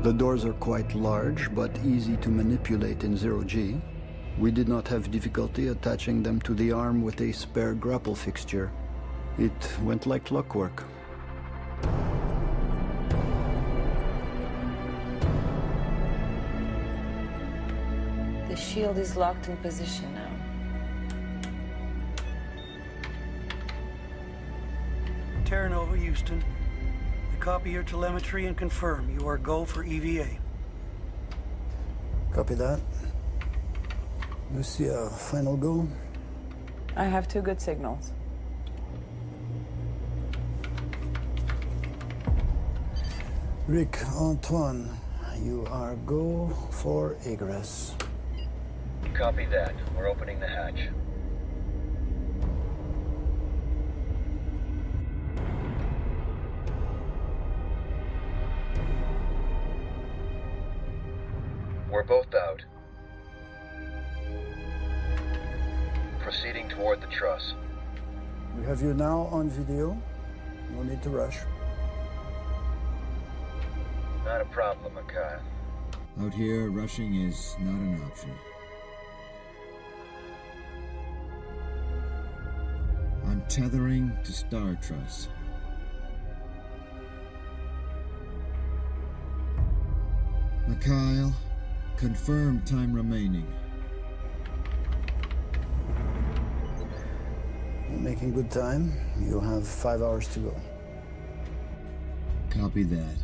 The doors are quite large, but easy to manipulate in zero-G. We did not have difficulty attaching them to the arm with a spare grapple fixture. It went like clockwork. shield is locked in position now. Terra Nova, Houston. We copy your telemetry and confirm you are go for EVA. Copy that. Lucia, final go? I have 2 good signals. Rick, Antoine, you are go for egress. Copy that. We're opening the hatch. We're both out. Proceeding toward the truss. We have you now on video. No need to rush. Not a problem, Mikhail. Out here, rushing is not an option. I'm tethering to Star Truss. Mikhail, confirm time remaining. You're making good time. You have 5 hours to go. Copy that.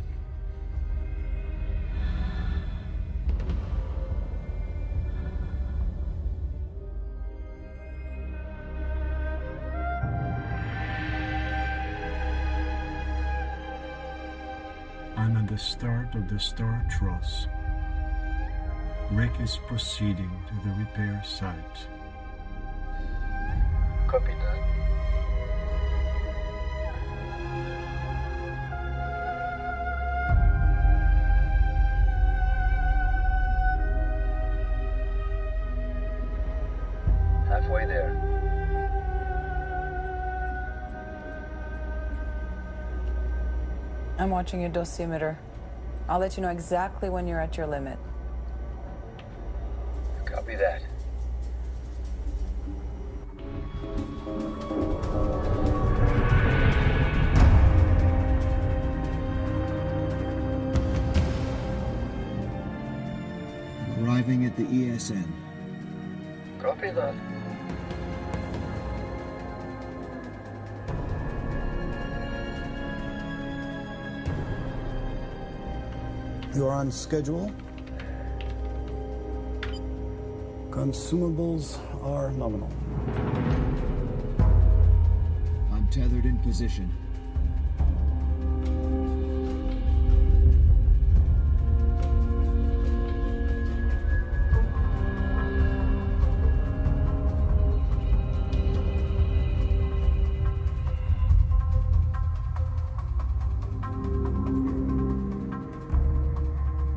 I'm at the start of the Star Truss. Rick is proceeding to the repair site. Copy that. Halfway there. I'm watching your dosimeter. I'll let you know exactly when you're at your limit. Copy that. Arriving at the ESN. Copy that. You're on schedule. Consumables are nominal. I'm tethered in position.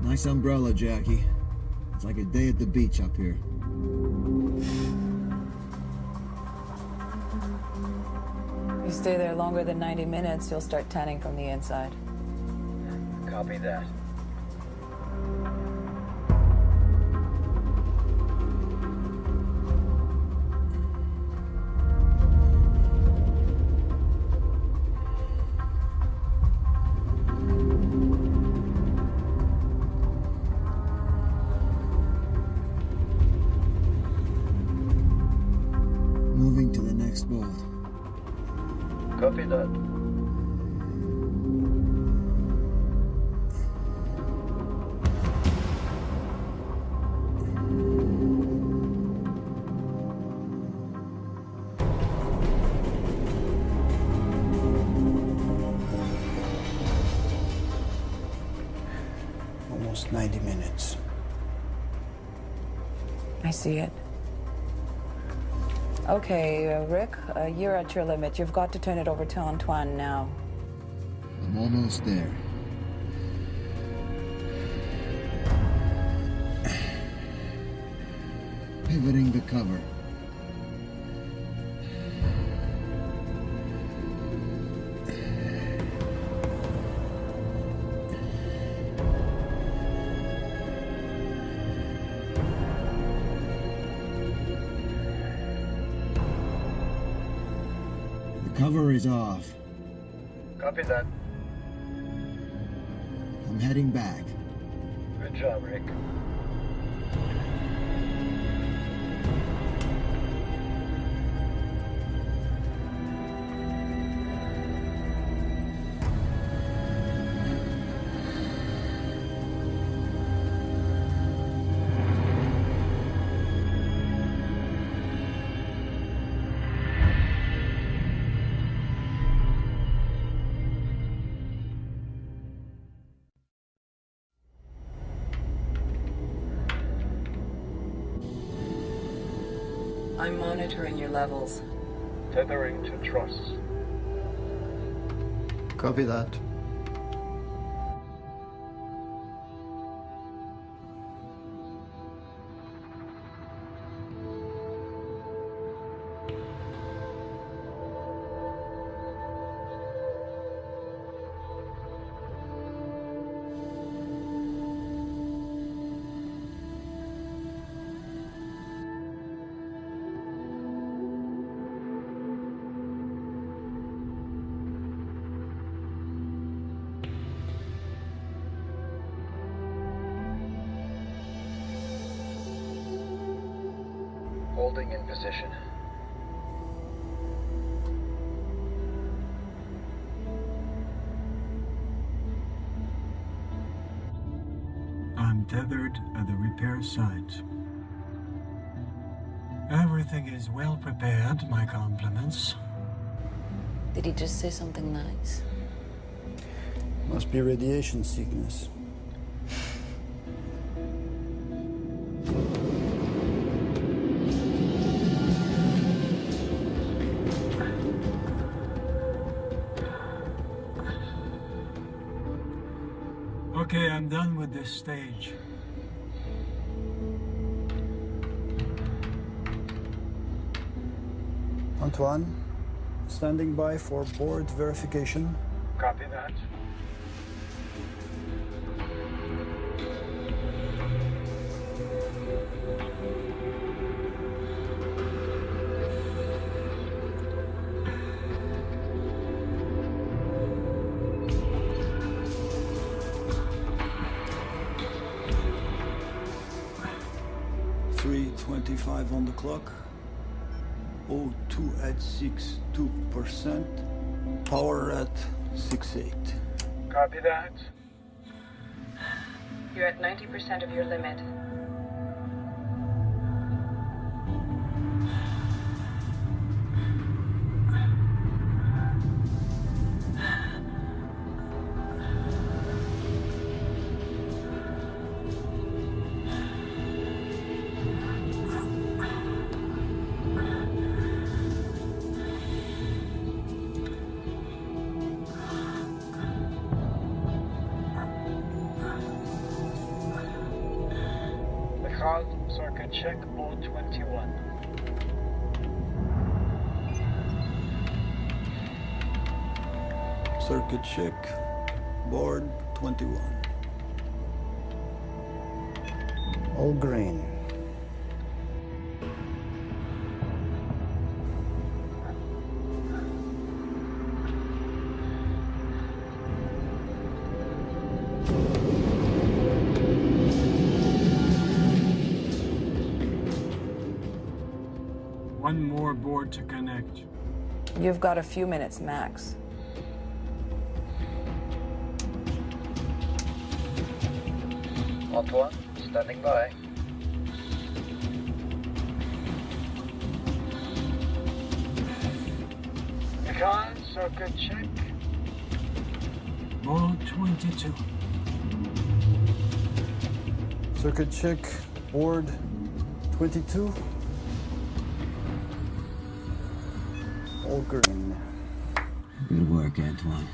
Nice umbrella, Jackie. It's like a day at the beach up here. If you stay there longer than 90 minutes, you'll start tanning from the inside. Copy that. Moving to the next bolt. Copy that. Almost 90 minutes. I see it. Okay, Rick, you're at your limit. You've got to turn it over to Antoine now. I'm almost there. Pivoting to cover. Cover is off. Copy that. I'm heading back. Good job, Rick. I'm monitoring your levels. Tethering to truss. Copy that. Holding in position. I'm tethered at the repair site. Everything is well prepared, my compliments. Did he just say something nice? Must be radiation sickness. Okay, I'm done with this stage. Antoine, standing by for board verification. Copy that. .25 on the clock. O2 at 62%. Power at 68. Copy that. You're at 90% of your limit. Circuit check, board 21. Circuit check, board 21. All green. One more board to connect. You've got a few minutes max. Antoine, standing by. Econ, circuit check. Board 22. Circuit check, board 22. All green. Good work, Antoine.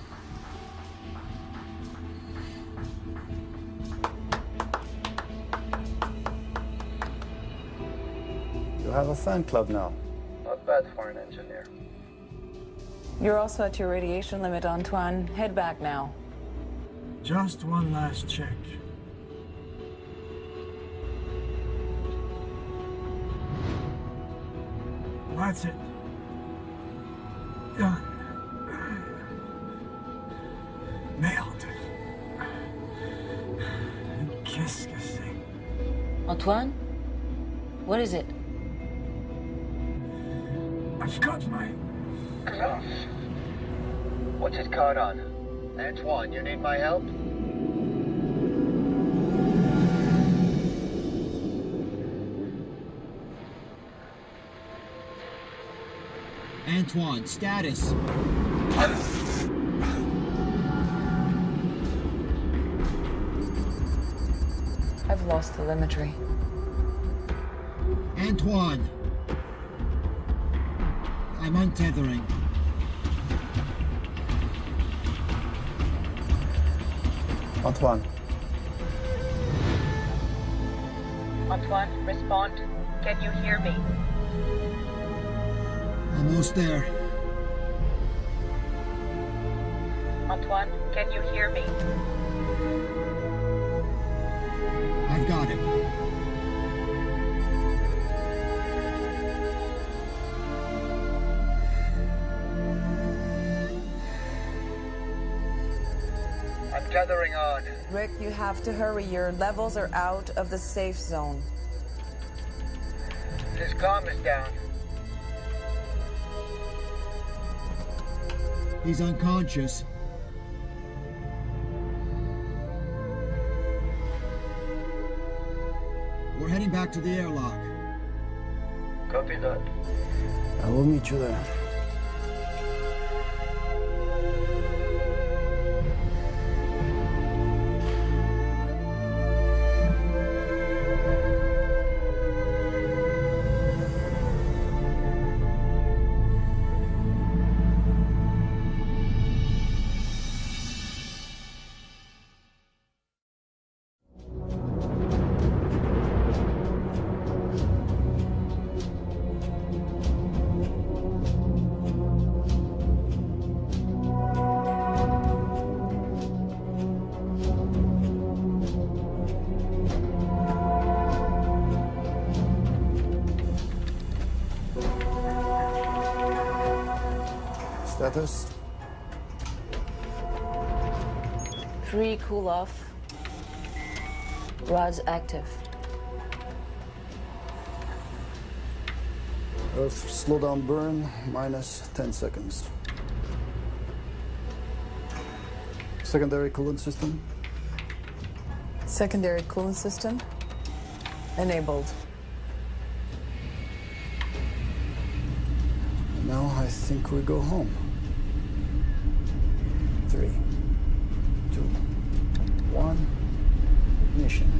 You have a fan club now. Not bad for an engineer. You're also at your radiation limit, Antoine. Head back now. Just one last check. That's it. Done. Nailed it. Qu'est-ce que c'est? Antoine? What is it? I've got my Glove. What's it caught on? Antoine, you need my help? Antoine, status. I've lost telemetry. Antoine. I'm untethering. Antoine. Antoine, respond. Can you hear me? Almost there. Antoine, can you hear me? I've got him. I'm tethering on. Rick, you have to hurry. Your levels are out of the safe zone. His comm is down. He's unconscious. We're heading back to the airlock. Copy that. I will meet you there. Status? Free cool off. Rods active. Earth slow down burn, minus 10 seconds. Secondary coolant system? Secondary coolant system enabled. Now I think we go home. 3, 2, 1, ignition.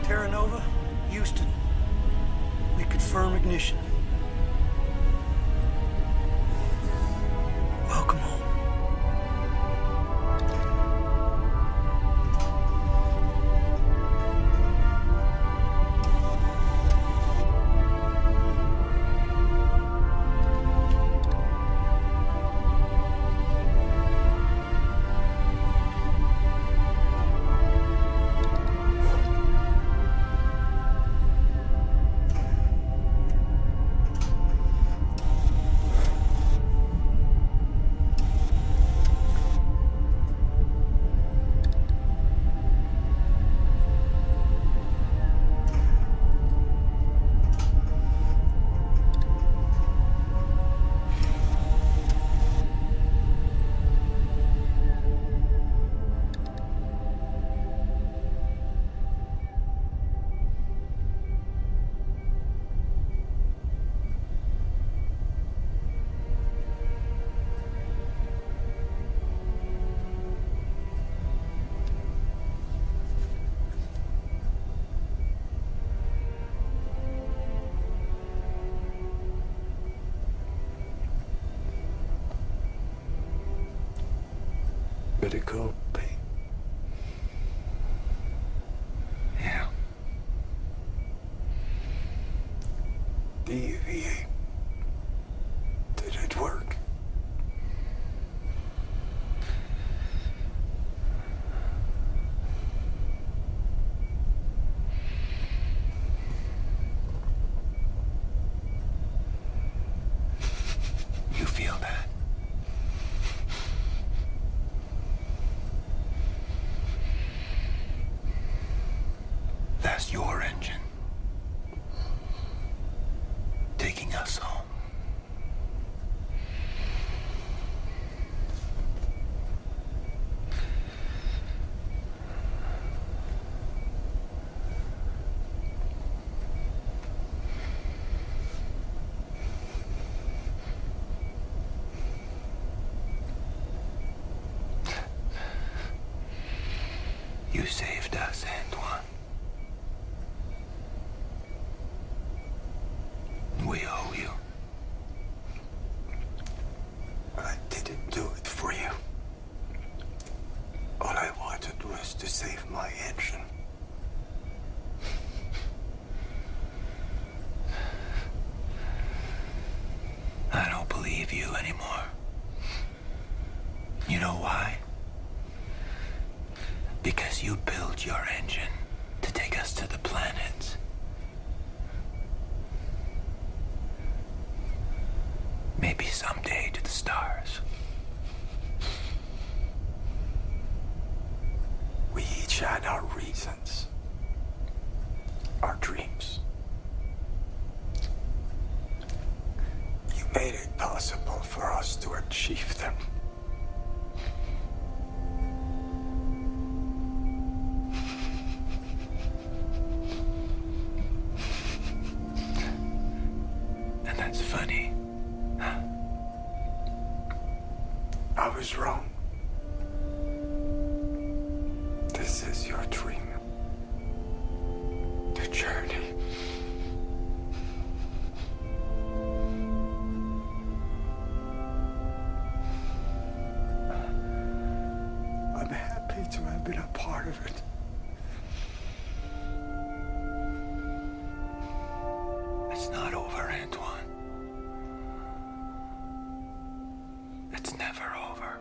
Terra Nova, Houston. We confirm ignition. Welcome home. Medical pain. Yeah. Deviate. Did it work? You feel that? That's your engine. Taking us saved us, Antoine. We owe you. I didn't do it for you. All I wanted was to save my engine. I don't believe you anymore. You know why? Because you built your engine to take us to the planets. Maybe someday to the stars. We each had our reasons, our dreams. You made it possible for us to achieve them. And that's funny. I was wrong. This is your dream. The journey. I'm happy to have been a part of it. It's not over, Antoine. It's never over.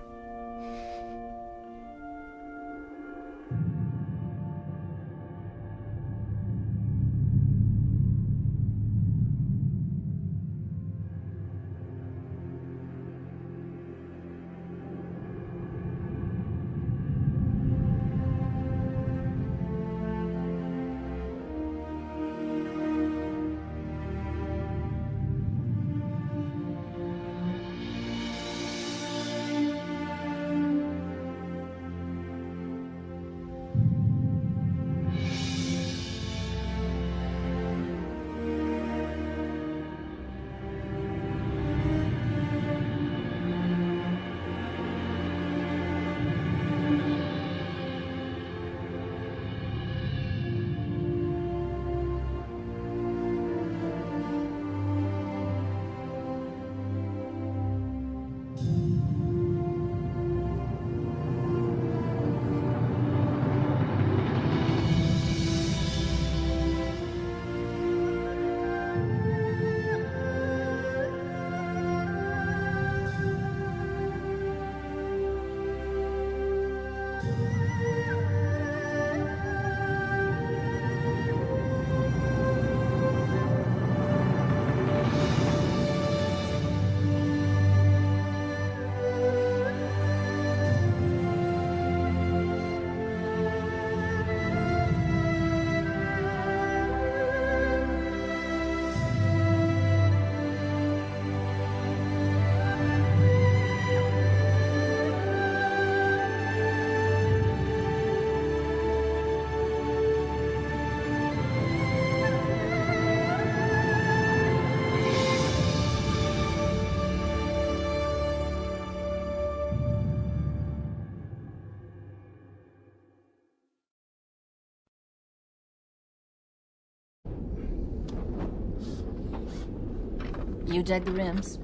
You jack the rims,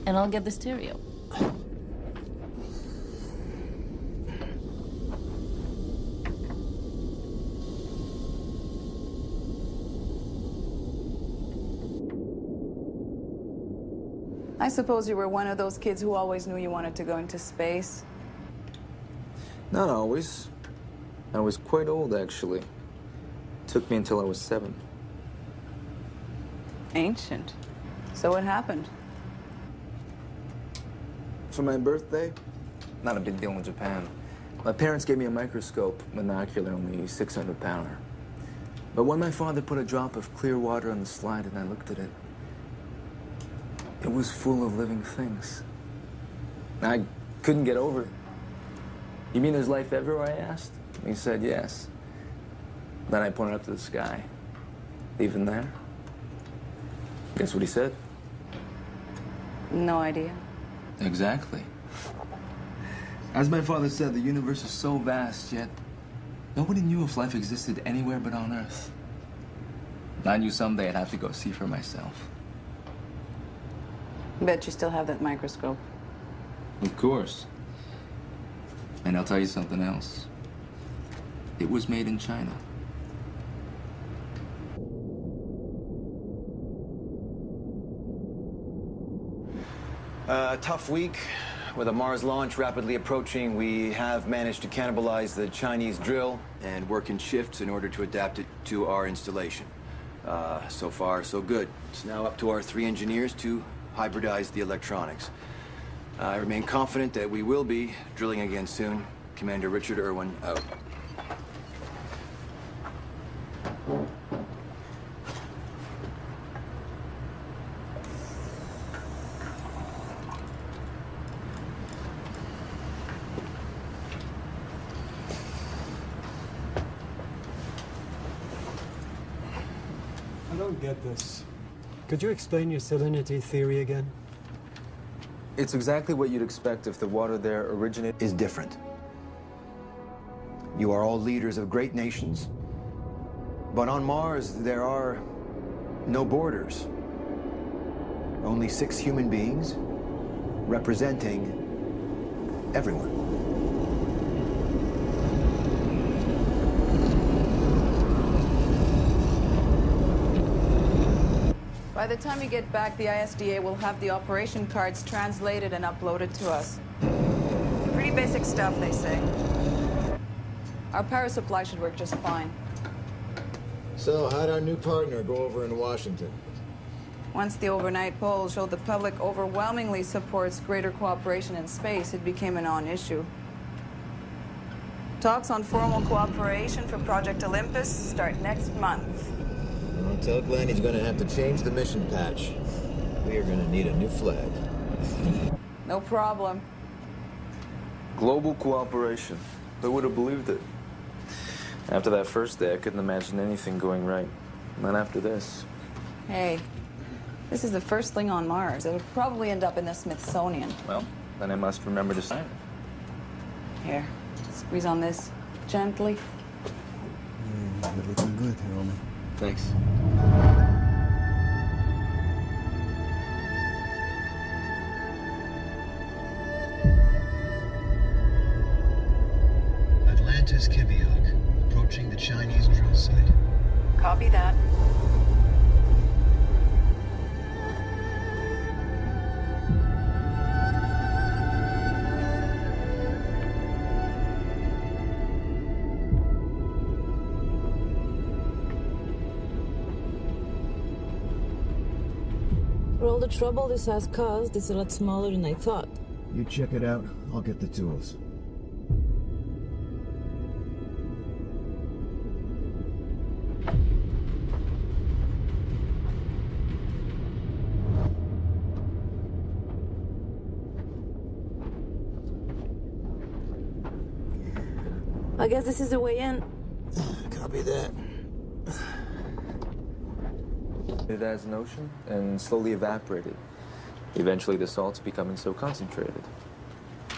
and I'll get the stereo. I suppose you were one of those kids who always knew you wanted to go into space. Not always. I was quite old, actually. Took me until I was 7. Ancient. So what happened? For my birthday, not a big deal in Japan. My parents gave me a microscope, binocular, only 600 power. But when my father put a drop of clear water on the slide and I looked at it, it was full of living things. I couldn't get over it. You mean there's life everywhere, I asked? He said yes. Then I pointed up to the sky. Even there? Guess what he said? No idea. Exactly. As my father said, the universe is so vast, yet Nobody knew if life existed anywhere but on Earth. I knew someday I'd have to go see for myself. Bet you still have that microscope. Of course. And I'll tell you something else. It was made in China. A tough week. With a Mars launch rapidly approaching, we have managed to cannibalize the Chinese drill and work in shifts in order to adapt it to our installation. So far, so good. It's now up to our 3 engineers to hybridize the electronics. I remain confident that we will be drilling again soon. Commander Richard Irwin, out. I don't get this. Could you explain your salinity theory again? It's exactly what you'd expect if the water there originated. Is different. You are all leaders of great nations, but on Mars there are no borders. Only 6 human beings representing everyone. By the time you get back, the ISDA will have the operation cards translated and uploaded to us. Pretty basic stuff, they say. Our power supply should work just fine. So, how'd our new partner go over in Washington? Once the overnight poll showed the public overwhelmingly supports greater cooperation in space, it became a non-issue. Talks on formal cooperation for Project Olympus start next month. Well, tell Glenn he's gonna have to change the mission patch. We are gonna need a new flag. No problem. Global cooperation. Who would have believed it? After that first day, I couldn't imagine anything going right. Not after this. Hey, this is the first thing on Mars. It'll probably end up in the Smithsonian. Well, then I must remember to sign it. Here, squeeze on this gently. You're looking good, homie. Thanks. Atlantis Kiviok, approaching the Chinese drill site. Copy that. For all the trouble this has caused, it's a lot smaller than I thought. You check it out, I'll get the tools. I guess this is the way in. Copy that. It as an ocean and slowly evaporated. Eventually the salt's becoming so concentrated.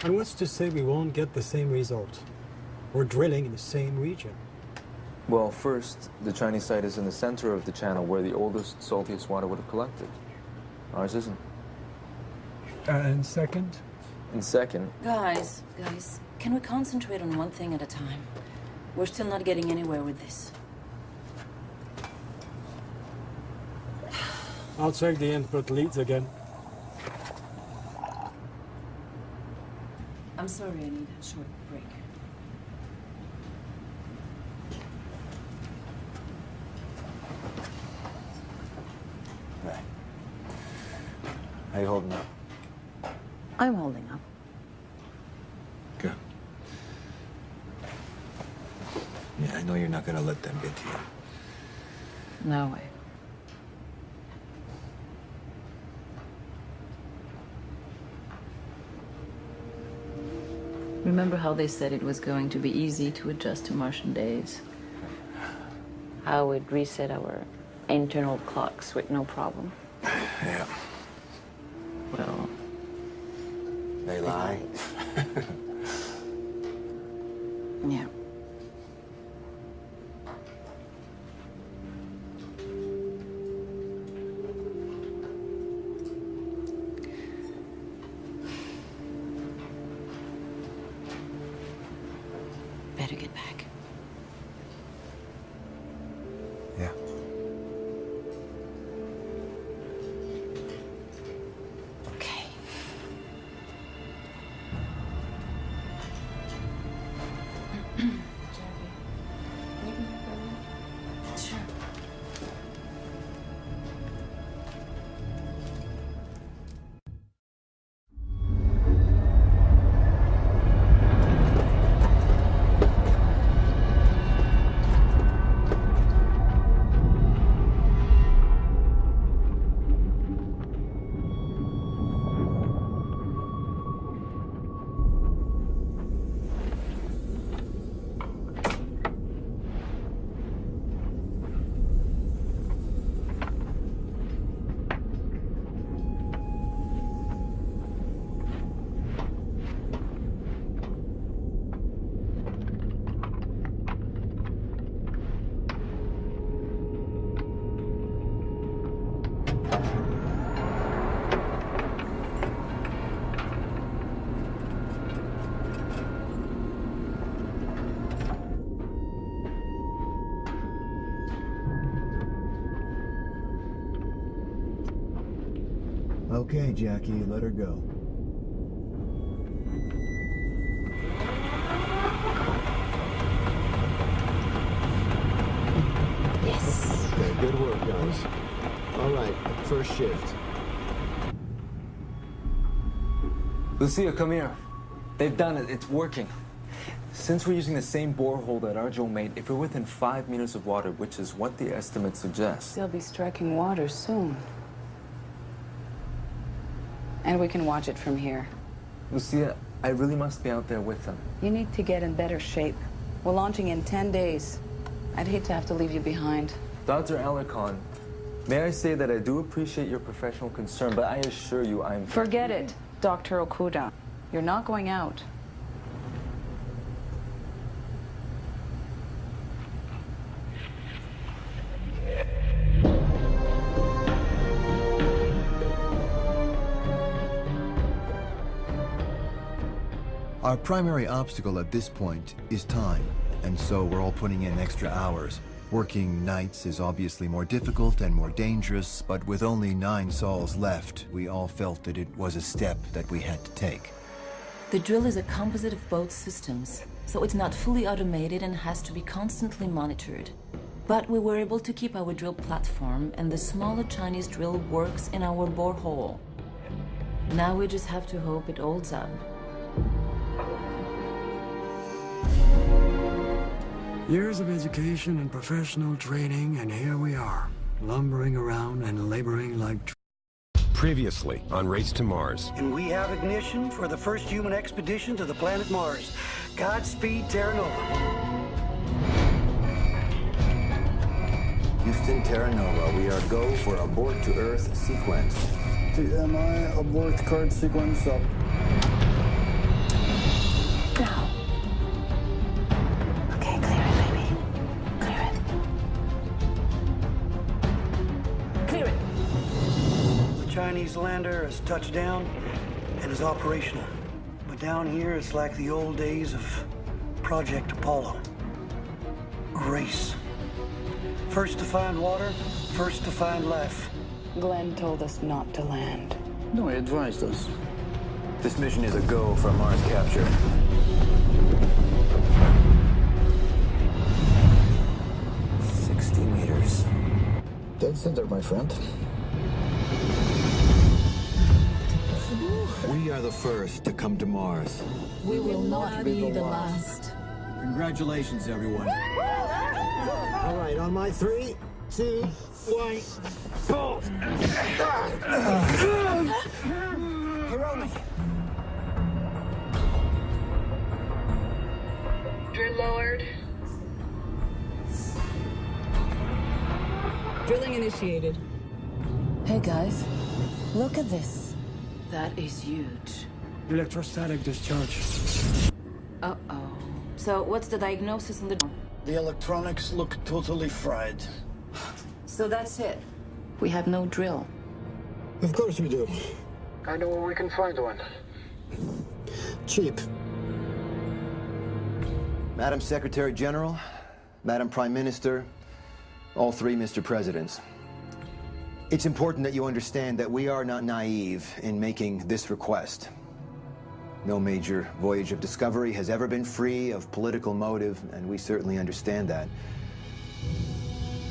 And what's to say we won't get the same result? We're drilling in the same region. Well, first, the Chinese site is in the center of the channel where the oldest, saltiest water would have collected. Ours isn't. And second? And second... Guys, can we concentrate on one thing at a time? We're still not getting anywhere with this. I'll check the input leads again. I'm sorry, I need a short break. Right. How you holding up? I'm holding up. Good. Yeah, I know you're not gonna let them get to you. No way. Remember how they said it was going to be easy to adjust to Martian days? How it reset our internal clocks with no problem? Yeah. Well... They lie. Yeah. better get back. Yeah. Okay. Sure. Okay, Jackie, let her go. Yes. Okay, good work, guys. All right, first shift. Lucia, come here. They've done it. It's working. Since we're using the same borehole that Arjo made, if we're within 5 meters of water, which is what the estimate suggests... They'll be striking water soon. And we can watch it from here. Lucia, I really must be out there with them. You need to get in better shape. We're launching in 10 days. I'd hate to have to leave you behind. Dr. Alarcon, may I say that I do appreciate your professional concern, but I assure you I'm... Forget it, Dr. Okuda. You're not going out. Our primary obstacle at this point is time, and so we're all putting in extra hours. Working nights is obviously more difficult and more dangerous, but with only 9 sols left, we all felt that it was a step that we had to take. The drill is a composite of both systems, so it's not fully automated and has to be constantly monitored. But we were able to keep our drill platform, and the smaller Chinese drill works in our borehole. Now we just have to hope it holds up. Years of education and professional training, and here we are, lumbering around and laboring like... Previously on Race to Mars. And we have ignition for the first human expedition to the planet Mars. Godspeed, Terra Nova. Houston, Terra Nova, we are go for abort to Earth sequence. TMI abort card sequence up. Now. Okay, clear it, baby. Clear it. Clear it. The Chinese lander has touched down and is operational. But down here, it's like the old days of Project Apollo. A race. First to find water, first to find life. Glenn told us not to land. No, he advised us. This mission is a go for Mars capture. Dead center, my friend. We are the first to come to Mars. We will not be the last. Congratulations, everyone. All right, on my 3, 2, 1, pull. Hiromi. Drill lowered. Drilling initiated. Hey guys, look at this. That is huge. Electrostatic discharge. Uh-oh. So what's the diagnosis on the... The electronics look totally fried. So that's it. We have no drill. Of course we do. I know where we can find one. Cheap. Madam Secretary General, Madam Prime Minister, all three Mr. Presidents. It's important that you understand that we are not naive in making this request. No major voyage of discovery has ever been free of political motive, and we certainly understand that.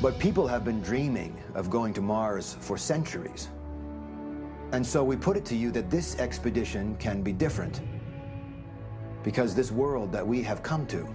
But people have been dreaming of going to Mars for centuries. And so we put it to you that this expedition can be different. Because this world that we have come to